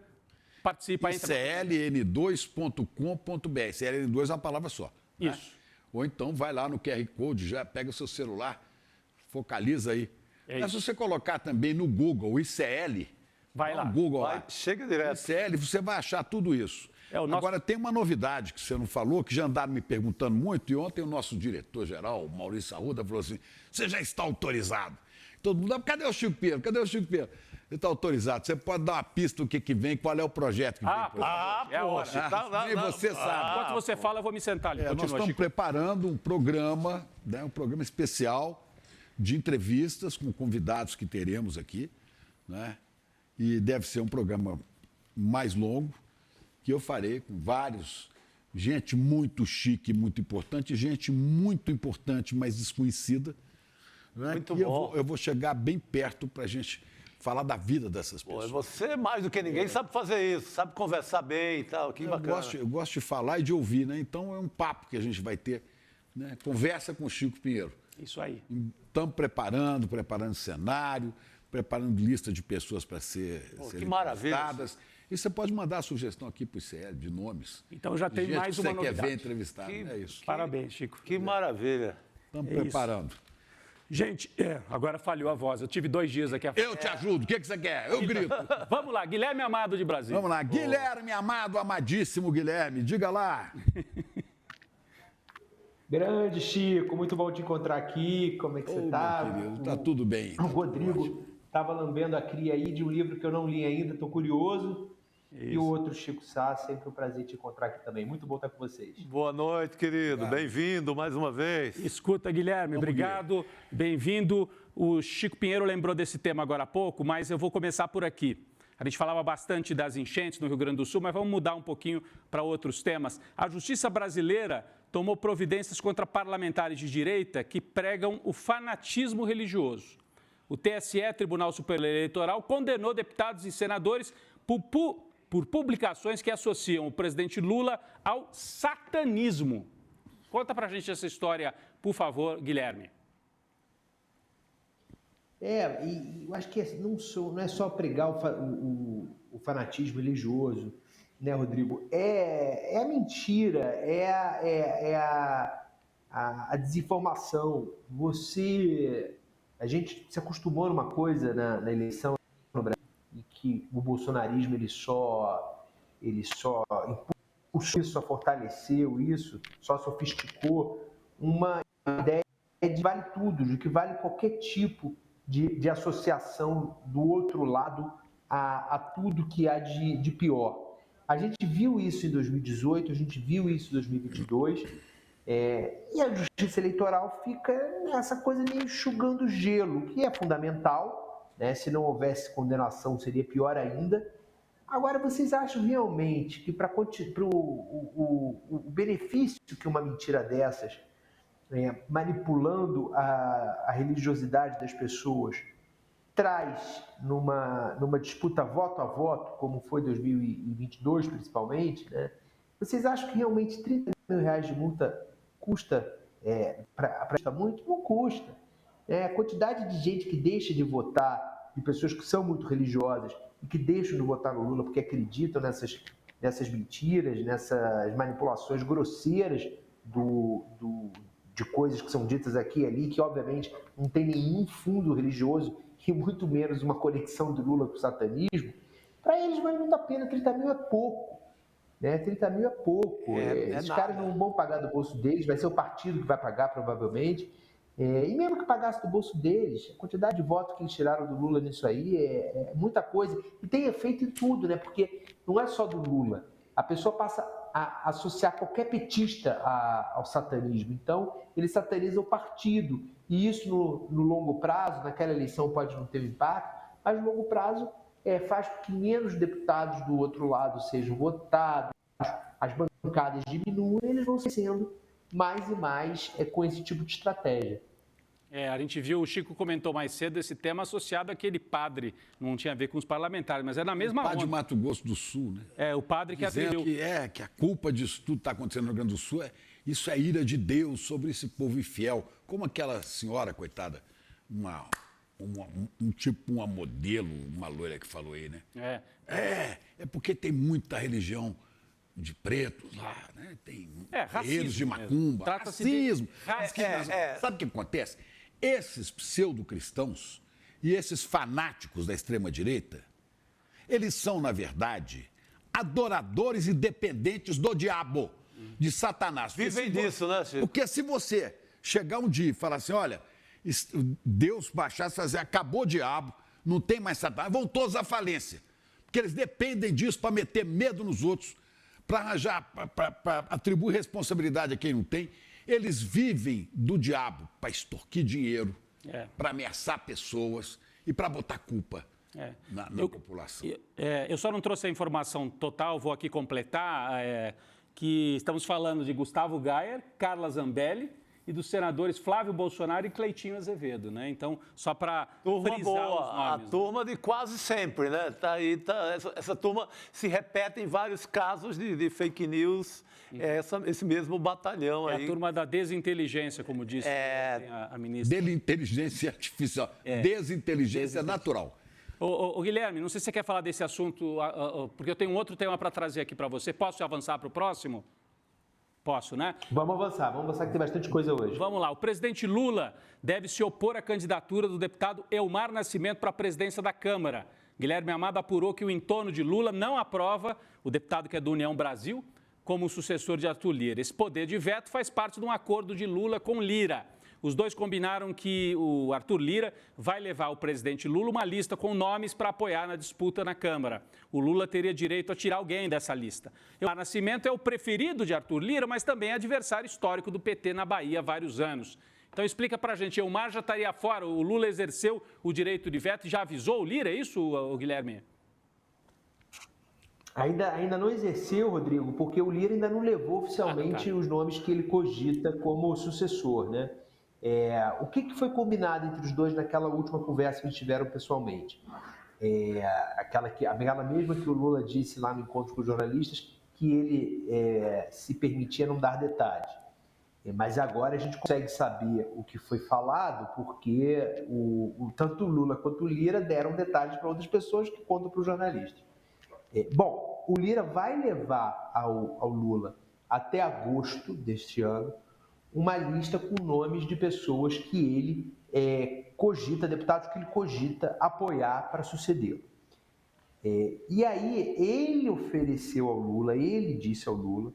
Participa aí. icln2.com.br. ICLN2 é uma palavra só. Isso. Né? Ou então vai lá no QR Code, já pega o seu celular, focaliza aí. Mas se você colocar também no Google, ICL, vai lá. Google vai, lá. Chega direto. ICL, você vai achar tudo isso. Agora, tem uma novidade que você não falou, que já andaram me perguntando muito, e ontem o nosso diretor-geral, Maurício Arruda, falou assim, você já está autorizado. Todo mundo, cadê o Chico Pinheiro? Cadê o Chico Pinheiro? Ele está autorizado. Você pode dar uma pista do que vem, qual é o projeto que vem. Nem você sabe. Enquanto você fala, eu vou me sentar ali. Nós estamos preparando um programa, né, um programa especial de entrevistas com convidados que teremos aqui, né? E deve ser um programa mais longo, que eu farei com gente muito chique, muito importante, gente muito importante, mas desconhecida. Né? Muito bom. Eu vou chegar bem perto para a gente falar da vida dessas pessoas. Você, mais do que ninguém, sabe fazer isso, sabe conversar bem e tal, que bacana. Eu gosto de falar e de ouvir, né? Então é um papo que a gente vai ter, né? Conversa com o Chico Pinheiro. Isso aí. Estamos preparando cenário, preparando lista de pessoas para serem entrevistadas. E você pode mandar a sugestão aqui para o ICL de nomes. Então já tem mais uma novidade. Você quer ver entrevistado, é isso. Parabéns, Chico. Que maravilha. Estamos preparando. Gente, agora falhou a voz. Eu tive 2 dias aqui. Eu te ajudo. O que você quer? Eu grito. Vamos lá, Guilherme Amado de Brasília. Vamos lá, Guilherme Amado, amadíssimo Guilherme. Diga lá. Grande Chico, muito bom te encontrar aqui. Como é que você tá? Meu querido, tá tudo bem. O Rodrigo estava lambendo a cria aí de um livro que eu não li ainda, estou curioso. Isso. E o outro Chico Sá, sempre um prazer te encontrar aqui também. Muito bom estar com vocês. Boa noite, querido. Bem-vindo mais uma vez. Escuta, Guilherme, obrigado. Bem-vindo. O Chico Pinheiro lembrou desse tema agora há pouco, mas eu vou começar por aqui. A gente falava bastante das enchentes no Rio Grande do Sul, mas vamos mudar um pouquinho para outros temas. A justiça brasileira tomou providências contra parlamentares de direita que pregam o fanatismo religioso. O TSE, Tribunal Superior Eleitoral, condenou deputados e senadores por publicações que associam o presidente Lula ao satanismo. Conta pra gente essa história, por favor, Guilherme. Eu acho que não é só pregar o fanatismo religioso, né, Rodrigo? É a mentira, é a desinformação. A gente se acostumou numa coisa na eleição no Brasil, e que o bolsonarismo ele só impulsou isso, só fortaleceu isso, só sofisticou uma ideia de vale tudo, de que vale qualquer tipo de associação do outro lado a tudo que há de pior. A gente viu isso em 2018, a gente viu isso em 2022, e a justiça eleitoral fica nessa coisa meio enxugando gelo, que é fundamental, né? Se não houvesse condenação seria pior ainda. Agora, vocês acham realmente que para o benefício que uma mentira dessas, manipulando a religiosidade das pessoas, traz numa disputa voto a voto, como foi 2022 principalmente, né? Vocês acham que realmente 30 mil reais de multa custa muito? Não custa. A quantidade de gente que deixa de votar, de pessoas que são muito religiosas e que deixam de votar no Lula porque acreditam nessas mentiras, nessas manipulações grosseiras de coisas que são ditas aqui e ali, que obviamente não tem nenhum fundo religioso e muito menos uma conexão do Lula com o satanismo, para eles vale muito a pena. 30 mil é pouco. 30 mil é pouco. Esses caras não vão pagar do bolso deles, vai ser o partido que vai pagar provavelmente. E mesmo que pagasse do bolso deles, a quantidade de votos que eles tiraram do Lula nisso aí é muita coisa. E tem efeito em tudo, né? Porque não é só do Lula. A pessoa passa a associar qualquer petista ao satanismo. Então, ele sataniza o partido. E isso, no longo prazo, naquela eleição pode não ter impacto, mas no longo prazo faz com que menos deputados do outro lado sejam votados, as bancadas diminuem, eles vão sendo mais e mais com esse tipo de estratégia. A gente viu, o Chico comentou mais cedo esse tema associado àquele padre, não tinha a ver com os parlamentares, mas é na mesma onda. O padre de Mato Grosso do Sul, né? O padre que atribuiu. Que a culpa disso tudo que está acontecendo no Rio Grande do Sul isso é ira de Deus sobre esse povo infiel. Como aquela senhora, coitada, uma modelo, uma loira que falou aí, né? É porque tem muita religião de pretos lá, né? Tem terreiros de macumba, racismo. Sabe o que acontece? Esses pseudo-cristãos e esses fanáticos da extrema-direita, eles são, na verdade, adoradores e dependentes do diabo, de Satanás. Vivem disso, né, Chico? Porque se você chegar um dia e falar assim, olha, Deus baixasse e fazer, acabou o diabo, não tem mais Satanás, vão todos à falência. Porque eles dependem disso para meter medo nos outros, para arranjar, para atribuir responsabilidade a quem não tem. Eles vivem do diabo para extorquir dinheiro, para ameaçar pessoas e para botar culpa na população. Eu só não trouxe a informação total, vou aqui completar, que estamos falando de Gustavo Gayer, Carla Zambelli e dos senadores Flávio Bolsonaro e Cleitinho Azevedo, né? Então, só para frisar boa, os nomes. a turma de quase sempre, né? Essa turma se repete em vários casos de fake news, esse mesmo batalhão aí. É a turma da desinteligência, como disse a ministra. Inteligência artificial, desinteligência natural. Ô, Guilherme, não sei se você quer falar desse assunto, porque eu tenho outro tema para trazer aqui para você. Posso avançar para o próximo? Posso, né? Vamos avançar que tem bastante coisa hoje. Vamos lá. O presidente Lula deve se opor à candidatura do deputado Elmar Nascimento para a presidência da Câmara. Guilherme Amado apurou que o entorno de Lula não aprova o deputado que é do União Brasil como sucessor de Arthur Lira. Esse poder de veto faz parte de um acordo de Lula com Lira. Os dois combinaram que o Arthur Lira vai levar ao presidente Lula uma lista com nomes para apoiar na disputa na Câmara. O Lula teria direito a tirar alguém dessa lista. Elmar Nascimento é o preferido de Arthur Lira, mas também é adversário histórico do PT na Bahia há vários anos. Então explica para a gente, Elmar já estaria fora, o Lula exerceu o direito de veto e já avisou o Lira, é isso, Guilherme? Ainda não exerceu, Rodrigo, porque o Lira ainda não levou oficialmente os nomes que ele cogita como sucessor, né? O que foi combinado entre os dois naquela última conversa que eles tiveram pessoalmente? Aquela mesma que o Lula disse lá no encontro com os jornalistas, que ele se permitia não dar detalhes. Mas agora a gente consegue saber o que foi falado, porque tanto o Lula quanto o Lira deram detalhes para outras pessoas que contam para os jornalistas. Bom, o Lira vai levar ao Lula até agosto deste ano uma lista com nomes de pessoas que ele cogita, deputados que ele cogita apoiar para sucedê-lo. E aí ele ofereceu ao Lula, ele disse ao Lula,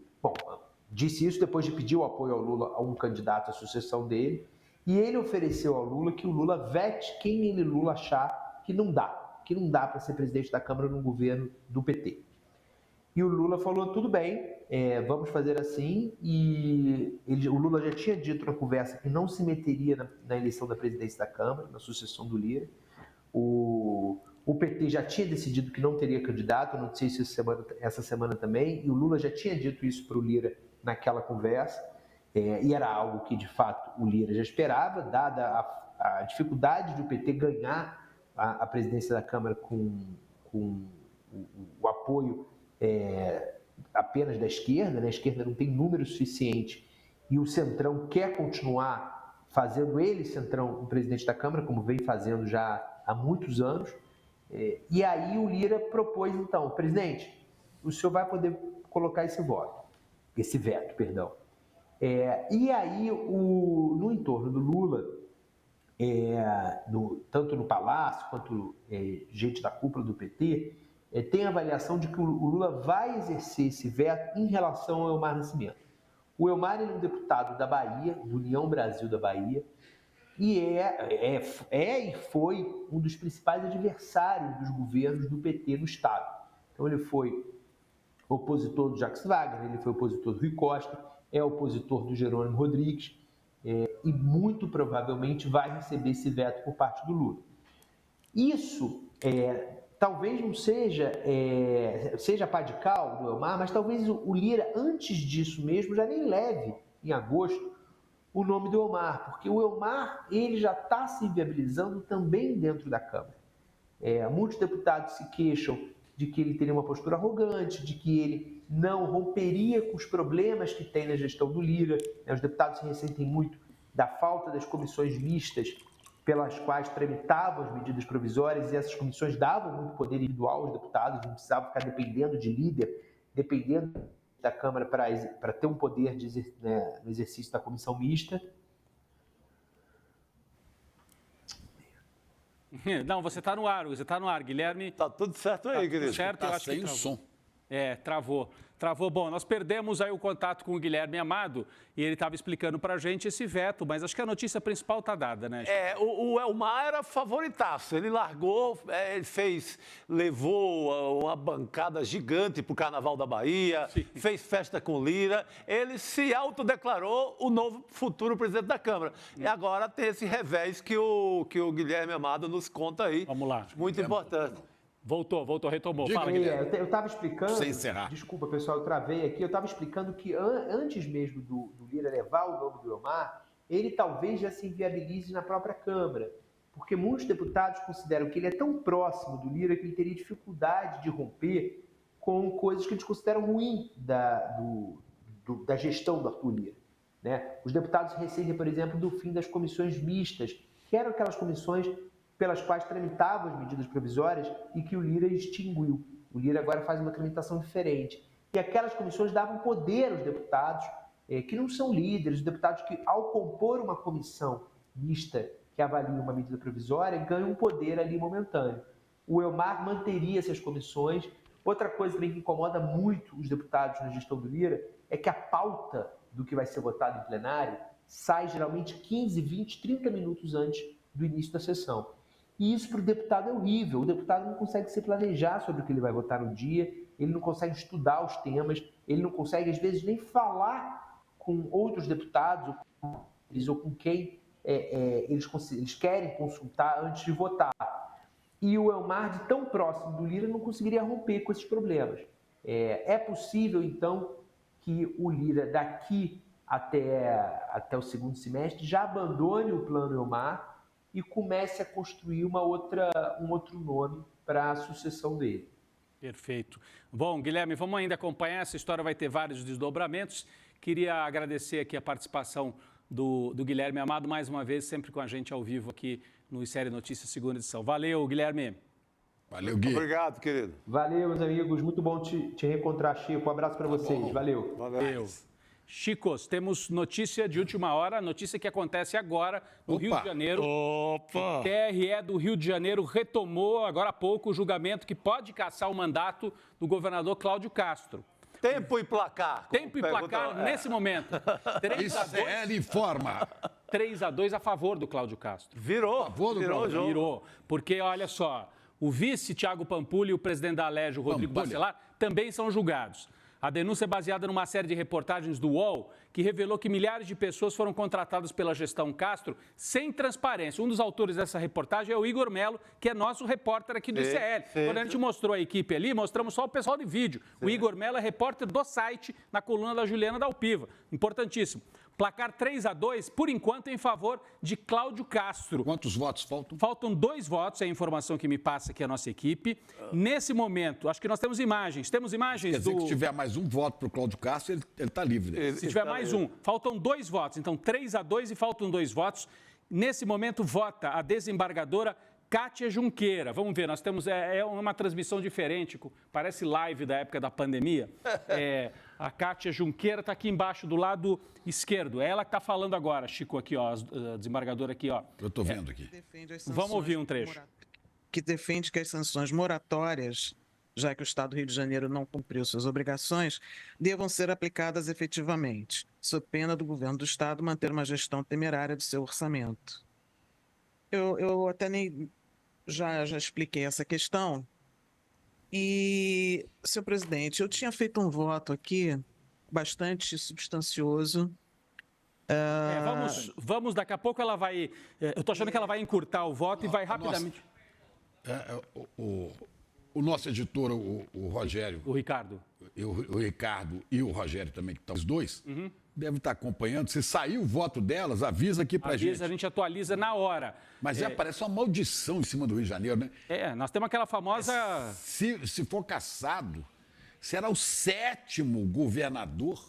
disse isso depois de pedir o apoio ao Lula a um candidato à sucessão dele, e ele ofereceu ao Lula que o Lula vete quem Lula achar que não dá para ser presidente da Câmara no governo do PT. E o Lula falou, tudo bem, vamos fazer assim, e o Lula já tinha dito na conversa que não se meteria na eleição da presidência da Câmara, na sucessão do Lira. O PT já tinha decidido que não teria candidato, não sei se essa semana também, e o Lula já tinha dito isso para o Lira naquela conversa, e era algo que, de fato, o Lira já esperava, dada a dificuldade do PT ganhar a presidência da Câmara com o apoio apenas da esquerda, né? A esquerda não tem número suficiente e o Centrão quer continuar fazendo ele, Centrão, o presidente da Câmara, como vem fazendo já há muitos anos. E aí o Lira propôs, então, presidente, o senhor vai poder colocar esse veto, perdão. E aí, no entorno do Lula, tanto no Palácio quanto gente da cúpula do PT, tem a avaliação de que o Lula vai exercer esse veto em relação ao Elmar Nascimento. O Elmar é um deputado da Bahia, do União Brasil da Bahia, e e foi um dos principais adversários dos governos do PT no Estado. Então ele foi opositor do Jacques Wagner, ele foi opositor do Rui Costa, é opositor do Jerônimo Rodrigues, e muito provavelmente vai receber esse veto por parte do Lula. Isso talvez não seja pá de cal do Elmar, mas talvez o Lira, antes disso mesmo, já nem leve, em agosto, o nome do Elmar, porque o Elmar ele já está se inviabilizando também dentro da Câmara. Muitos deputados se queixam de que ele teria uma postura arrogante, de que ele não romperia com os problemas que tem na gestão do Lira. Os deputados se ressentem muito da falta das comissões mistas pelas quais tramitavam as medidas provisórias, e essas comissões davam muito poder individual aos deputados, não precisavam ficar dependendo de líder, dependendo da Câmara para ter um poder no exercício da comissão mista. Não, você está no ar, Guilherme. Tá tudo certo aí, querido. Certo, tá eu acho sem que som. Travou. Bom, nós perdemos aí o contato com o Guilherme Amado e ele estava explicando para a gente esse veto, mas acho que a notícia principal está dada, né? O Elmar era favoritaço. Ele largou, levou uma bancada gigante para o Carnaval da Bahia, fez festa com Lira. Ele se autodeclarou o novo futuro presidente da Câmara. E agora tem esse revés que o Guilherme Amado nos conta aí. Vamos lá. Muito importante. Voltou, retomou. Fala, Guilherme. Eu estava explicando... Sem encerrar. Desculpa, pessoal, eu travei aqui. Eu estava explicando que antes mesmo do Lira levar o nome do Elmar, ele talvez já se inviabilize na própria Câmara. Porque muitos deputados consideram que ele é tão próximo do Lira que ele teria dificuldade de romper com coisas que eles consideram ruim da gestão do Arthur Lira. Né? Os deputados recebem, por exemplo, do fim das comissões mistas, que eram aquelas comissões pelas quais tramitavam as medidas provisórias e que o Lira extinguiu. O Lira agora faz uma tramitação diferente. E aquelas comissões davam poder aos deputados que não são líderes, os deputados que, ao compor uma comissão mista que avalia uma medida provisória, ganham um poder ali momentâneo. O Elmar manteria essas comissões. Outra coisa também que incomoda muito os deputados na gestão do Lira é que a pauta do que vai ser votado em plenário sai geralmente 15, 20, 30 minutos antes do início da sessão. E isso para o deputado é horrível. O deputado não consegue se planejar sobre o que ele vai votar no dia, ele não consegue estudar os temas, ele não consegue, às vezes, nem falar com outros deputados ou com quem eles querem consultar antes de votar. E o Elmar, de tão próximo do Lira, não conseguiria romper com esses problemas. É possível, então, que o Lira, daqui até o segundo semestre, já abandone o plano Elmar e comece a construir um outro nome para a sucessão dele. Perfeito. Bom, Guilherme, vamos ainda acompanhar. Essa história vai ter vários desdobramentos. Queria agradecer aqui a participação do Guilherme Amado, mais uma vez, sempre com a gente ao vivo aqui no ICL Notícias, segunda edição. Valeu, Guilherme. Valeu, Gui. Obrigado, querido. Valeu, meus amigos. Muito bom te reencontrar, Chico. Um abraço para vocês. Bom. Valeu. Valeu. Chicos, temos notícia de última hora, notícia que acontece agora no Rio de Janeiro. O TRE do Rio de Janeiro retomou agora há pouco o julgamento que pode cassar o mandato do governador Cláudio Castro. Tempo e placar. Tempo e placar nesse momento. 3-2 informa. 3-2 a favor do Cláudio Castro. Virou o jogo. Virou. Porque, olha só, o vice Thiago Pampulha e o presidente da Alege, Rodrigo Bacelar, também são julgados. A denúncia é baseada numa série de reportagens do UOL que revelou que milhares de pessoas foram contratadas pela gestão Castro sem transparência. Um dos autores dessa reportagem é o Igor Melo, que é nosso repórter aqui do ICL. Quando a gente mostrou a equipe ali, mostramos só o pessoal de vídeo. O Igor Melo é repórter do site, na coluna da Juliana Dalpiva. Importantíssimo. Placar 3-2, por enquanto, em favor de Cláudio Castro. Quantos votos faltam? Faltam 2 votos, é a informação que me passa aqui a nossa equipe. Nesse momento, acho que nós temos imagens. Temos imagens Quer dizer que se tiver mais um voto para o Cláudio Castro, ele está livre. Se tiver mais um. Faltam 2 votos. Então, 3-2 e faltam 2 votos. Nesse momento, vota a desembargadora Kátia Junqueira. Vamos ver, nós temos uma transmissão diferente, parece live da época da pandemia. A Kátia Junqueira está aqui embaixo, do lado esquerdo. É ela que está falando agora, Chico, aqui, ó, a desembargadora aqui, ó. Eu estou vendo aqui. Vamos ouvir um trecho. Que defende que as sanções moratórias, já que o Estado do Rio de Janeiro não cumpriu suas obrigações, devam ser aplicadas efetivamente, sob pena do governo do Estado manter uma gestão temerária do seu orçamento. Eu até nem já expliquei essa questão. E, senhor presidente, eu tinha feito um voto aqui bastante substancioso. Vamos, daqui a pouco ela vai... Eu estou achando que ela vai encurtar o voto e vai rapidamente... O nosso editor, o Rogério... O Ricardo. O Ricardo e o Rogério também, que estão os dois, devem estar acompanhando. Se sair o voto delas, avisa aqui pra gente. A gente atualiza na hora. Mas parece uma maldição em cima do Rio de Janeiro, né? Nós temos aquela famosa... Se for cassado, será o 7º governador.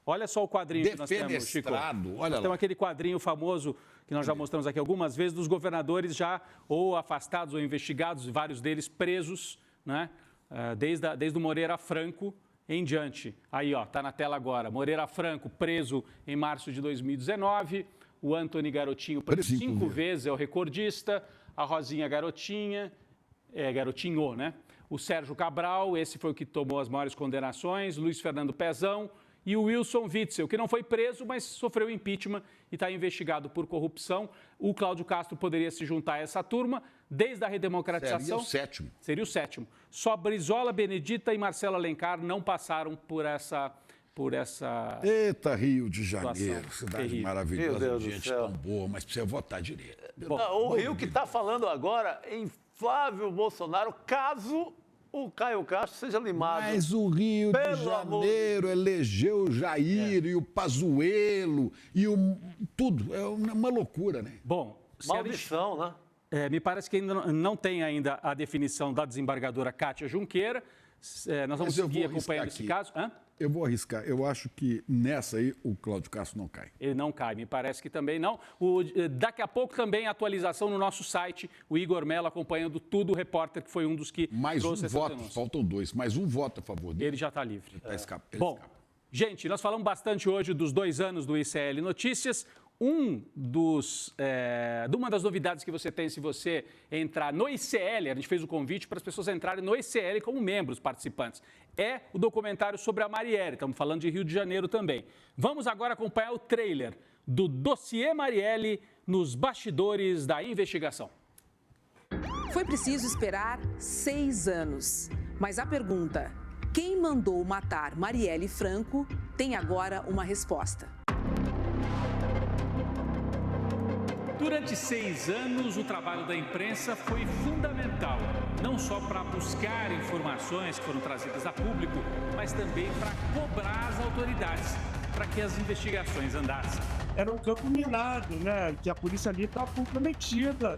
Olha só o quadrinho que nós temos, Chico. Olha lá. Temos aquele quadrinho famoso que nós já mostramos aqui algumas vezes, dos governadores já ou afastados ou investigados, vários deles presos, né? Desde o Moreira Franco em diante. Aí, ó, tá na tela agora. Moreira Franco, preso em março de 2019. O Antony Garotinho, preso 5 vezes, é o recordista. A Rosinha Garotinho, né? o Sérgio Cabral, esse foi o que tomou as maiores condenações, Luiz Fernando Pezão e o Wilson Witzel, que não foi preso, mas sofreu impeachment e está investigado por corrupção. O Cláudio Castro poderia se juntar a essa turma, desde a redemocratização. Seria o sétimo. Só Brizola, Benedita e Marcelo Alencar não passaram por essa Eita, Rio de Janeiro, situação cidade terrível. maravilhosa, gente tão boa, mas precisa votar direito. O Rio que está falando agora em Flávio Bolsonaro, caso o Caio Castro seja limado. Mas o Rio de Janeiro elegeu o Jair e o Pazuello e tudo. É uma loucura, né? Bom, maldição, né? Me parece que ainda não tem ainda a definição da desembargadora Cátia Junqueira. Nós vamos seguir acompanhando esse caso. Eu vou arriscar. Eu acho que nessa aí o Cláudio Castro não cai. Ele não cai, me parece que também não. Daqui a pouco também atualização no nosso site, o Igor Mello acompanhando tudo, o repórter que foi um dos que trouxe essa denúncia. Faltam 2, mais um voto a favor dele. Ele já está livre. Ele escapa. Bom, gente, nós falamos bastante hoje dos 2 anos do ICL Notícias. Uma das novidades que você tem se você entrar no ICL, a gente fez o convite para as pessoas entrarem no ICL como membros participantes, é o documentário sobre a Marielle, estamos falando de Rio de Janeiro também. Vamos agora acompanhar o trailer do dossiê Marielle nos bastidores da investigação. Foi preciso esperar 6 anos, mas a pergunta, quem mandou matar Marielle Franco, tem agora uma resposta. Durante 6 anos, o trabalho da imprensa foi fundamental, não só para buscar informações que foram trazidas a público, mas também para cobrar as autoridades, para que as investigações andassem. Era um campo minado, né? Que a polícia ali estava comprometida.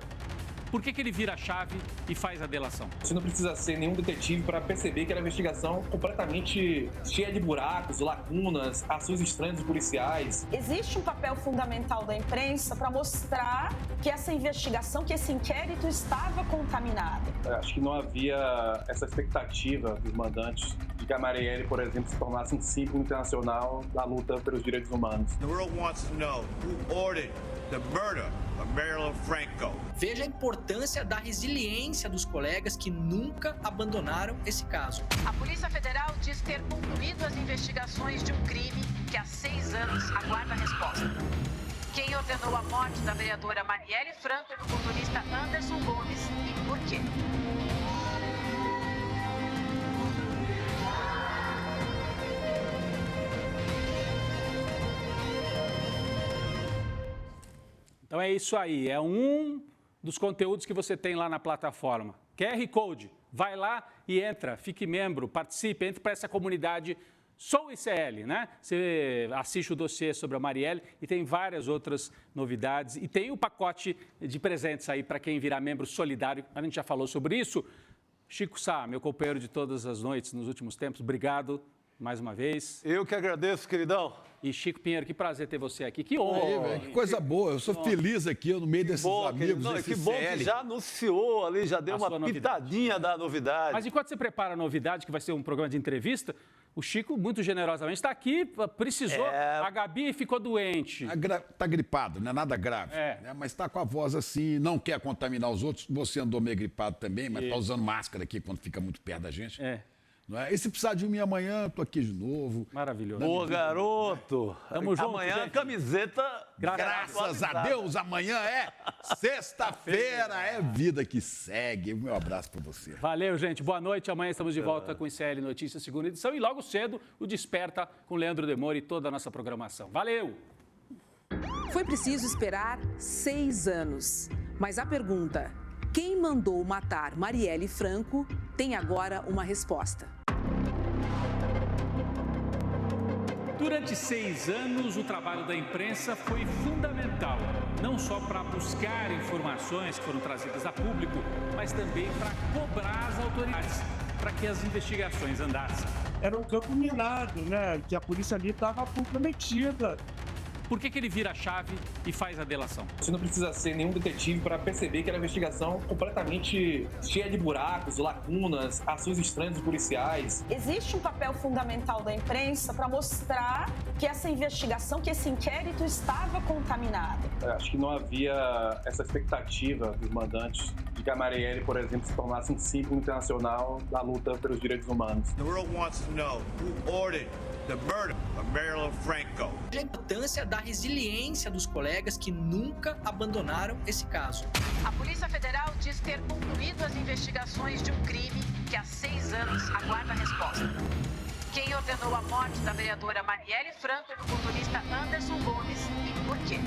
Por que ele vira a chave e faz a delação? Você não precisa ser nenhum detetive para perceber que era uma investigação completamente cheia de buracos, lacunas, ações estranhas dos policiais. Existe um papel fundamental da imprensa para mostrar que essa investigação, que esse inquérito estava contaminado. Acho que não havia essa expectativa dos mandantes de que a Marielle, por exemplo, se tornasse um símbolo internacional da luta pelos direitos humanos. The world wants to know who ordered the murder of Marielle Franco. Veja a importância da resiliência dos colegas que nunca abandonaram esse caso. A Polícia Federal diz ter concluído as investigações de um crime que há 6 anos aguarda a resposta. Quem ordenou a morte da vereadora Marielle Franco e do motorista Anderson Gomes e por quê? Então é isso aí, é um dos conteúdos que você tem lá na plataforma. QR Code, vai lá e entra, fique membro, participe, entre para essa comunidade Sou ICL, né? Você assiste o dossiê sobre a Marielle e tem várias outras novidades. E tem o pacote de presentes aí para quem virar membro solidário. A gente já falou sobre isso. Chico Sá, meu companheiro de todas as noites nos últimos tempos, obrigado mais uma vez. Eu que agradeço, queridão. E Chico Pinheiro, que prazer ter você aqui. Que honra. Que coisa boa, eu sou feliz aqui no meio desses amigos. Não, que bom que já anunciou ali, já deu uma pitadinha da novidade. Mas enquanto você prepara a novidade, que vai ser um programa de entrevista, o Chico, muito generosamente, está aqui, precisou, a Gabi ficou doente. Está gripado, não é nada grave, né? Mas está com a voz assim, não quer contaminar os outros. Você andou meio gripado também, mas está usando máscara aqui quando fica muito perto da gente. Não é? E se precisar de mim amanhã, estou aqui de novo. Maravilhoso. Boa, garoto. Tamo junto, amanhã gente. Camiseta. Graças a Deus, amanhã é sexta-feira, é vida que segue. Meu abraço para você. Valeu, gente. Boa noite. Amanhã estamos de volta com o ICL Notícias, segunda edição. E logo cedo, o Desperta com Leandro Demore e toda a nossa programação. Valeu! Foi preciso esperar 6 anos. Mas a pergunta, quem mandou matar Marielle Franco, tem agora uma resposta. Durante 6 anos, o trabalho da imprensa foi fundamental, não só para buscar informações que foram trazidas a público, mas também para cobrar as autoridades, para que as investigações andassem. Era um campo minado, né? Que a polícia ali estava comprometida. Por que ele vira a chave e faz a delação? Você não precisa ser nenhum detetive para perceber que era uma investigação completamente cheia de buracos, lacunas, ações estranhas dos policiais. Existe um papel fundamental da imprensa para mostrar que essa investigação, que esse inquérito estava contaminado. Acho que não havia essa expectativa dos mandantes de que a Marielle, por exemplo, se tornasse um símbolo internacional da luta pelos direitos humanos. The world wants to know who ordered the murder of Marilyn Franco. A importância da resiliência dos colegas que nunca abandonaram esse caso. A Polícia Federal diz ter concluído as investigações de um crime que há 6 anos aguarda a resposta. Quem ordenou a morte da vereadora Marielle Franco é o motorista Anderson Gomes e por quê?